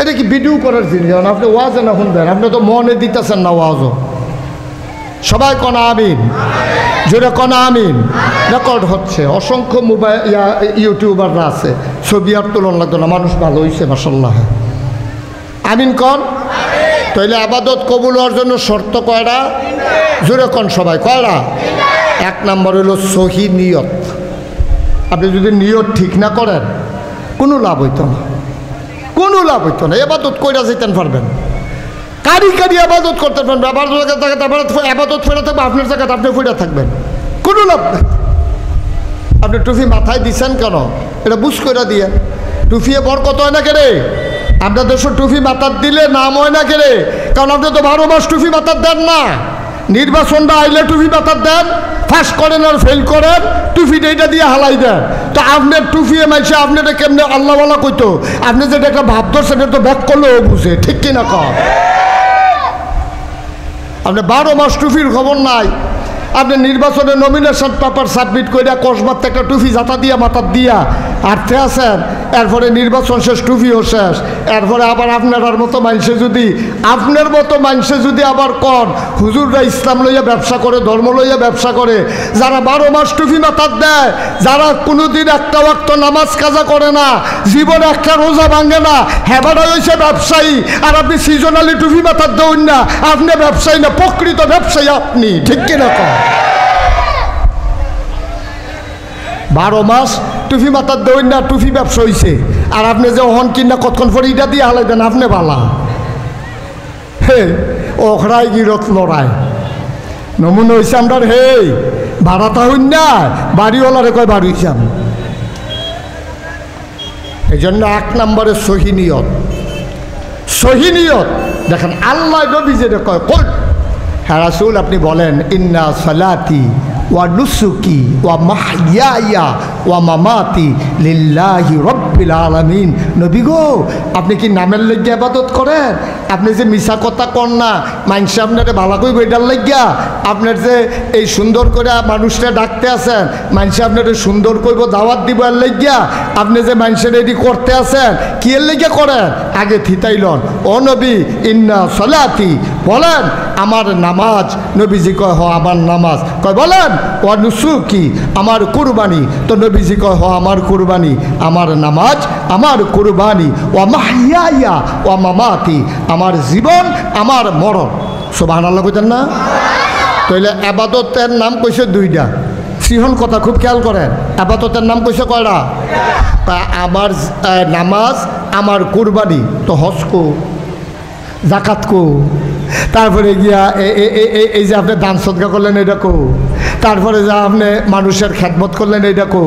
এটা কি ভিডিও করার জিনিস? আপনি ওয়াজে না শুনবেন, আপনি তো মনে দিতেছেন না ওয়াজও। সবাই কনা আমিন, জোরে কনা আমিন। রেকর্ড হচ্ছে, অসংখ্য মোবাইল ইউটিউবাররা আছে, ছবি আর তুলন লাগতো না, মানুষ ভালো হয়েছে মাশাআল্লাহ। আমিন কন। তাইলে ইবাদত কবুল হওয়ার জন্য শর্ত কয়টা? জোরে কন সবাই, কয়টা? 1 নম্বর হলো সহি নিয়ত। আপনি যদি নিয়ত ঠিক না করেন কোনো লাভ হইতো না, কোনো লাভ হইতো না। ইবাদত কইরা যেতেন পারবেন, কারি কারি আবাদত করতে পারবেন, আবাদত ফেরা থাকবে, আপনার জায়গাতে আপনি ফিরে থাকবেন, কোনো লাভ নেই। আপনি টুপি মাথায় দিচ্ছেন কেন? এটা বুঝ করে দিয়ে। টুপিয়ে বরকত হয় না কেরে? আপনার দেশের টুপি মাথার দিলে নাম হয় না কেরে? কারণ আপনি তো 12 মাস টুপি মাথার দেন না। নির্বাচনটা আইলে টুপি মাথার দেন, পাস করেন আর ফেল করেন, টুপিটা এটা দিয়ে হালাই দেন। তো আপনার টুপিয়ে মাইছে আপনারা কেমনে আল্লাহওয়ালা কইতো? আপনি যেটা একটা ভাব ধরছেন এটা তো ব্যাক করলেও বুঝে, ঠিক কিনা কম? আপনি 12 মাস টুপির খবর নাই। আপনি নির্বাচনে নমিনেশন পেপার সাবমিট করে কসবার একটা টুপি জাতা দিয়া মাথার দিয়া আর্থে আছেন, এরপরে নির্বাচন শেষ, টুপিও শেষ। এরপরে আবার আপনার মতো মানুষে যদি আবার কন হুজুররা ইসলাম লইয়া ব্যবসা করে, ধর্ম লইয়া ব্যবসা করে, যারা 12 মাস টুপি মাথার দেয়, যারা কোনোদিন একটা ওয়াক্ত নামাজ কাজা করে না, জীবনে একটা রোজা ভাঙে না, হেবারা হয়েছে ব্যবসায়ী। আর আপনি সিজনালি টুপি মাথার দেন না, আপনি ব্যবসায়ী না, প্রকৃত ব্যবসায়ী আপনি, ঠিক কিনা কন? 12 মাস টুপি মাথার দেন না, টুপি ব্যবসা হয়েছে। আর আপনি যে হন কিনা কতক্ষণ পরে ইটা দিয়ে হালাই দেন, আপনি বালা হে ওখরাই গিরত লড়াই নমুনা হয়েছে আমরা। হে ভাড়াটা হইন না, বাড়িওয়ালারে কয় বাড়ি হইছাম। এই জন্য 1 নম্বরে সহিনিয়ত। দেখেন আল্লাহ নবী যেটা কয়, কোন হ্যাঁ রাসূল আপনি বলেন ইন্না সালাতি ওয়া নুসুকি ওয়া মাহইয়ায়া ওয়া মামাতি লিল্লাহি রাব্বিল আলামিন। নবী গো আপনি কি নামের লইয়া ইবাদত করেন? আপনি যে মিছা কথা কন না, মানুষ আপনারে ভালো কইব এটার লইয়া, আপনার যে এই সুন্দর করে মানুষটা ডাকতে আছেন, মানুষ আপনারে সুন্দর কইব দাওয়াত দিব এর লইয়া, আপনি যে মানুষের এটি করতে আছেন কি এর লইয়া করেন? আগে থিতাইলন ও নবী ইন্না সালাতি, বলেন আমার নামাজ। নবীজি কয় হ আমার নামাজ। কয় বলেন ও নুসুকি, আমার কুরবানি। তো নবীজি কয় হ আমার কুরবানি, আমার নামাজ, আমার কুরবানি। ও মাহইয়ায়া ও মামাতি, আমার জীবন, আমার মরণ। সুবহানাল্লাহ কইতেন না? তাইলে আবাদতের নাম কইছে 2টা। সিহন কথা খুব খেয়াল করেন, আবাদতের নাম কইছে কয়টা? আমার নামাজ, আমার কুরবানি। তো হজ কো, জাকাত কো, তারপরে গিয়া এই যে আপনি দান সদকা করলেন এটা কো, তারপরে যা আপনি মানুষের খেদমত করলেন এটা কো,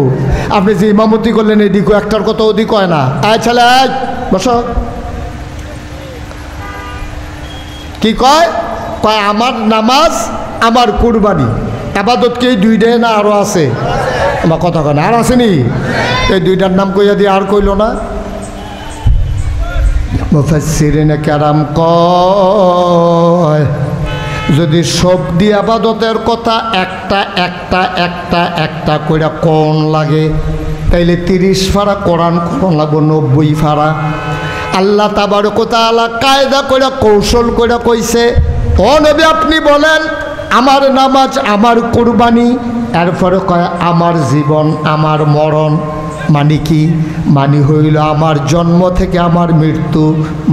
আপনি যে ইমামতি করলেন এটি কো, একটার কথা ওদিক কয় না। আয় ছেলে আয় বসো। কি কয়? কয় আমার নামাজ, আমার কুরবানি। আবাদত কি এই 2টাই না আরও আছে? আমার কথা কয় না আর আসেনি? এই 2টার নাম কইয়া দিয়ে আর কইল না। মুফাসসিরিনে কেরাম কয় যদি সব দিয়ে আবাদতের কথা একটা কইরা কোন লাগে, তাইলে 30 ফারা কোরআন কোরআন লাগবো, 90 ফারা। আল্লাহ তাবারক ওয়া তাআলা কায়দা কইরা কৌশল কইরা কইছে, ও নবী আপনি বলেন আমার নামাজ, আমার কুরবানি। এরপরে কয় আমার জীবন, আমার মরণ। মানে কি? মানে হইল আমার জন্ম থেকে আমার মৃত্যু,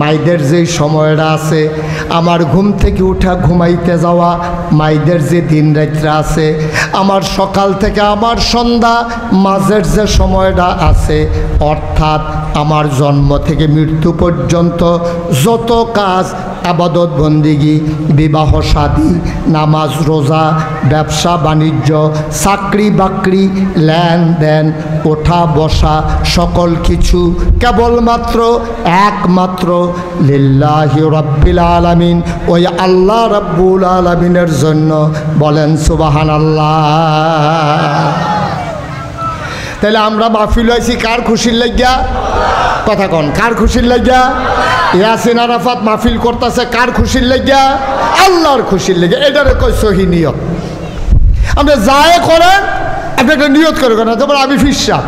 মাইদের যেই সময়টা আছে, আমার ঘুম থেকে উঠা ঘুমাইতে যাওয়া, মাইদের যে দিন রাত্রে আছে, আমার সকাল থেকে আমার সন্ধ্যা, মাঝের যে সময়টা আছে, অর্থাৎ আমার জন্ম থেকে মৃত্যু পর্যন্ত যত কাজ, আবাদত বন্দিগি, বিবাহ শাদী, নামাজ রোজা, ব্যবসা বাণিজ্য, চাকরি বাকরি, লেনদেন, ওঠা বসা, সকল কিছু কেবলমাত্র একমাত্র লিল্লাহি রাব্বিল আলামিন, ওই আল্লাহ রাব্বুল আলামিনের জন্য। বলেন সুবহানাল্লাহ। তাহলে আমরা মাহফিল হয়েছি কার খুশির লাগিয়া? কথা কন, কার খুশির লাগিয়া? ইয়াসিন আরাফাত মাহফিল করতেছে কার খুশির লাগিয়া? আল্লাহর খুশির লাগিয়া। এটারে কই সহি নিয়ত। আপনি যায় করেন, আপনি একটা নিয়ত করে করেন। যেমন আমি ফিরসা,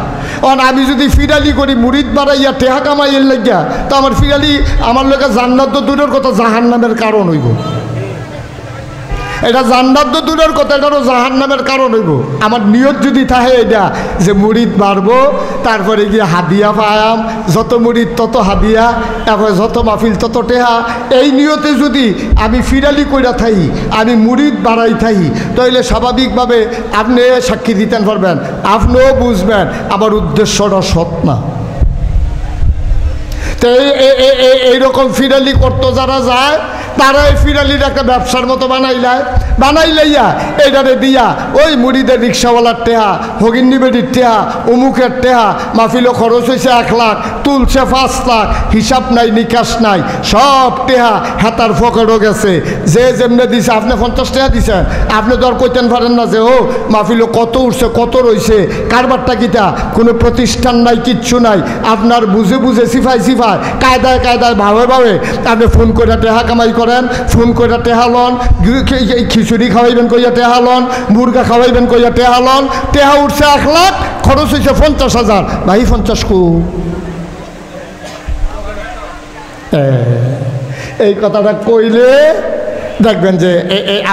আমি যদি ফিরালি করি মুরিদ বাড়াইয়া টেহা কামাইয়ের লাগিয়া, তো আমার ফিরালি আমার লোকে জান্নাত তো দূরের কথা, জাহান্নামের কারণ হইব। এটা জান্নাত তো দূরের কথা, এটারও জাহান্নামের কারণ হইব। আমার নিয়ত যদি থাকে এটা যে মুরিদ বাড়বো, তারপরে গিয়ে হাদিয়া পায়াম, যত মুরিদ তত হাদিয়া, তারপরে যত মাহফিল তত টেহা, এই নিয়তে যদি আমি ফিরালি কইরা থাই, আমি মুরিদ বাড়াই থাই, তাইলে স্বাভাবিকভাবে আপনি সাক্ষী দিতেন পারবেন, আপনিও বুঝবেন আমার উদ্দেশ্যটা সৎ না। তো তো এইরকম ফিরালি করতো যারা যায়, তারা এই ফিরালির একটা ব্যবসার মতো বানাইলাইয়া এইটারে দিয়া ওই মুড়িদের রিক্সাওয়ালার টেহা, হগিন্নি বেডির টেহা, অমুকের টেহা, মাহফিলও খরচ হয়েছে 1 লাখ, তুলছে 5 লাখ, হিসাব নাই নিকাশ নাই, সব টেহা হাতার ফকড়ও গেছে। যে যেমনে দিছে, আপনি 50 টাকা দিছেন, আপনি তো আর কইতেন পারেন না যে ও মাহফিলও কত উঠছে কত রইছে, কারবারটা কিটা, কোনো প্রতিষ্ঠান নাই, কিচ্ছু নাই। আপনার বুঝে বুঝে সিফাই কায়দায় ভাবে আপনি ফোন করে টেহা কামাই করেন, ফোন করে টেহা লন, খিচুড়ি খাওয়াইবেন কইয়া টেহা লন, মুরগা খাওয়াইবেন কইয়া টেহা লন, টেহা উঠছে 1 লাখ, খরচ হয়েছে 50,000। ভাই 50 কু এই কথাটা কইলে দেখবেন যে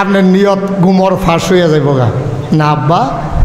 আপনার নিয়ত গুমর ফাঁস হইয়া যাইব গা। না আব্বা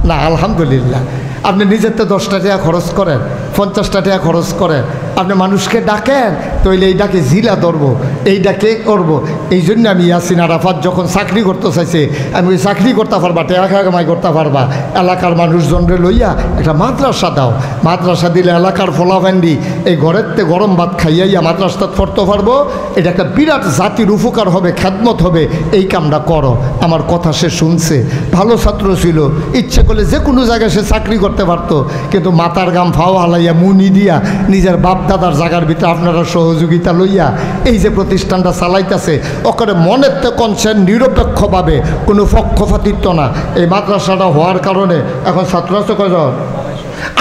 না, আলহামদুলিল্লাহ। আপনি নিজের তো 10 টাকা খরচ করেন, 50 টাকা খরচ করেন, আপনি মানুষকে ডাকেন, তইলে এই ডাকে জিলা ধরবো, এই ডাকে করবো। এই জন্য আমি ইয়াসিন আরাফাত যখন চাকরি করতে চাইছে, আমি ওই চাকরি করতে পারবা, টেকা কামাই করতে পারবা, এলাকার মানুষজনরে লইয়া একটা মাদ্রাসা দাও, মাদ্রাসা দিলে এলাকার ফলাফান্ডি এই ঘরেরতে গরম ভাত খাইয়াইয়া মাদ্রাসাত পড়তে পারবো, এটা একটা বিরাট জাতির উপকার হবে, খেদমত হবে, এই কামটা করো। আমার কথা সে শুনছে, ভালো ছাত্র ছিল, ইচ্ছে করলে যে কোনো জায়গায় সে চাকরি করতে পারতো, কিন্তু মাথার গাম ফাও হালাইয়া মুনি দিয়া নিজের বাপ দাদার জায়গার ভিতরে আপনারা সহযোগিতা লইয়া এই যে প্রতিষ্ঠানটা চালাইতেছে, ওখানে মনের তো কনসেন নিরপেক্ষভাবে, কোনো পক্ষপাতিত্ব না। এই মাদ্রাসাটা হওয়ার কারণে এখন ছাত্র আছে কয়জন?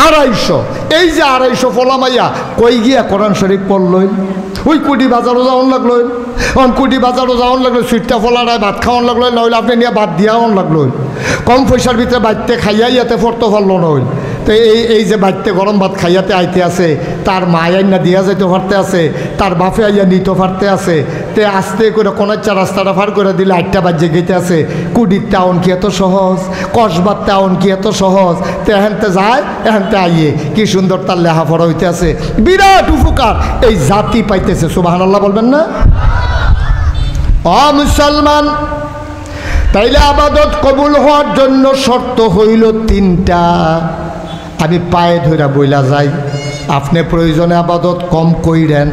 250। এই যে 250 ফলামাইয়া কই গিয়া কোরআন শরীফ পড়লই, ওই কুটি বাজারও যাওয়ান লাগলো, কুটি বাজারও যাওয়ান লাগলো, সুইটটা ফলারায় ভাত খাওয়ান লাগলো, নইলে আপনি নিয়ে ভাত দিয়াওয়ান লাগলো, কম পয়সার ভিতরে বাড়িতে খাইয়া ইয়াতে পড়তে পারলো নইল। তো এই যে বাড়িতে গরম ভাত খাইয়াতে আইতে আছে, তার মা আইনা দিয়া যাইতে পারতে আছে, তার বাপে আইয়া নিতে পারতে আছে, তে আস্তে করে কোনাচ্চা রাস্তাটা পার করে দিলে 8টা বাজে গেতে আছে। কুডির টাউন কি এত সহজ, কসবার টাউন কি এত সহজ? তো এখানতে যায়, এখানতে আইয়ে কি সুন্দর তার লেখাপড়া হইতে আছে, বিরাট উপকার এই জাতি পাইতেছে। সুবহানাল্লাহ বলবেন না? মুসলমান, তাইলে আবাদত কবুল হওয়ার জন্য শর্ত হইল 3টা। আমি পায়ে ধরা বইলা যাই, আপনি প্রয়োজনে আবাদত কম কইরেন,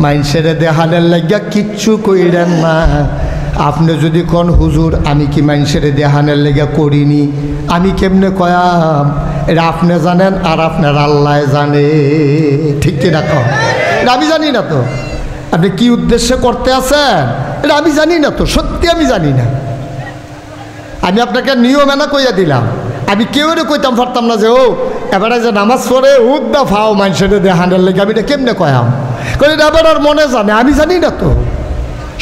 মাইনসেরে দেহানের লাগিয়া কিচ্ছু কইরেন না। আপনি যদি কোন হুজুর আমি কি মাইনসেরে দেহানের লাগিয়া করিনি, আমি কেমনে কয়াম? এটা আপনি জানেন আর আপনার আল্লাহ জানে, ঠিক কি না? এটা আমি জানি না তো আপনি কি উদ্দেশ্যে করতে আছেন, এটা আমি জানি না তো, সত্যি আমি জানি না। আমি আপনাকে নিয়ম এনা কইয়া দিলাম, আমি কেউ কইতাম পারতাম না যে ও এবারে যে নামাজ পড়ে উদ্দা ফাও মানুষের দেহানের লেগে, আমি এটা কেমনে কয়াম? কই এবার আর মনে জানে, আমি জানি না তো,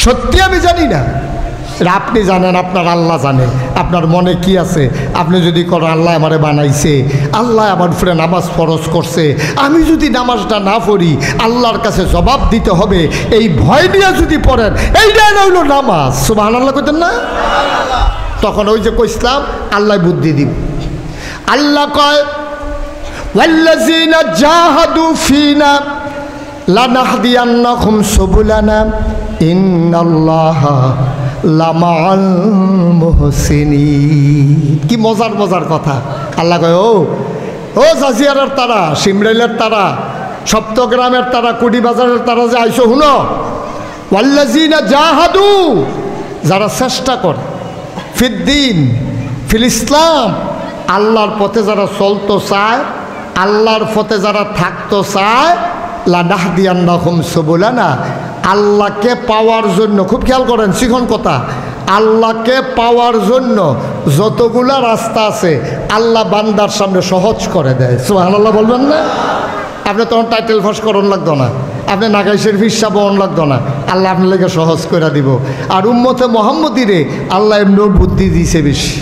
সত্যি আমি জানি না। আপনি জানেন, আপনার আল্লাহ জানে আপনার মনে কি আছে। আপনি যদি করেন আল্লাহ আমারে বানাইছে, আল্লাহ আমার উপরে নামাজ ফরজ করছে, আমি যদি নামাজটা না পড়ি আল্লাহর কাছে জবাব দিতে হবে, এই ভয় নিয়ে যদি পড়েন, এইটাই হইল নামাজ। সুবহানাল্লাহ কইতেন না? তখন ওই যে কইসলাম আল্লাহ বুদ্ধি দিব। আল্লাহ কয় ওয়াল্লাযিনা জাহাদু ফিনা লানাহদিয়ান্নাহুম সুবুলানা ইন্নাল্লাহা লামাআল মুহসিনিন। কি মজার মজার কথা। আল্লাহ কয় ও জাজিয়ারের তারা, সিমরাইলের তারা, সপ্তগ্রামের তারা, কুড়িবাজারের তারা যে আইসো, হুনো ওয়াল্লাযিনা জাহাদু, যারা চেষ্টা করে, ফিদ্দিন ফিল ইসলাম, আল্লাহর পথে যারা চলতে চায়, আল্লাহর পথে যারা থাকতে চায়, লানাহদিয়ান্নাহুম সুবুলানা, আল্লাহকে পাওয়ার জন্য, খুব খেয়াল করেন শিখন কথা, আল্লাহকে পাওয়ার জন্য যতগুলা রাস্তা আছে আল্লাহ বান্দার সামনে সহজ করে দেয়। সুবহানাল্লাহ বলবেন না? আপনি তখন টাইটেল ফাঁস করন লাগতো না, আপনি নাগাইশের ফিসা বহন লাগতো না, আল্লাহ আপনার লেগে সহজ করে দিব। আর উম্মতে মোহাম্মদীরে আল্লাহ এমনিও বুদ্ধি দিয়েছে বেশি।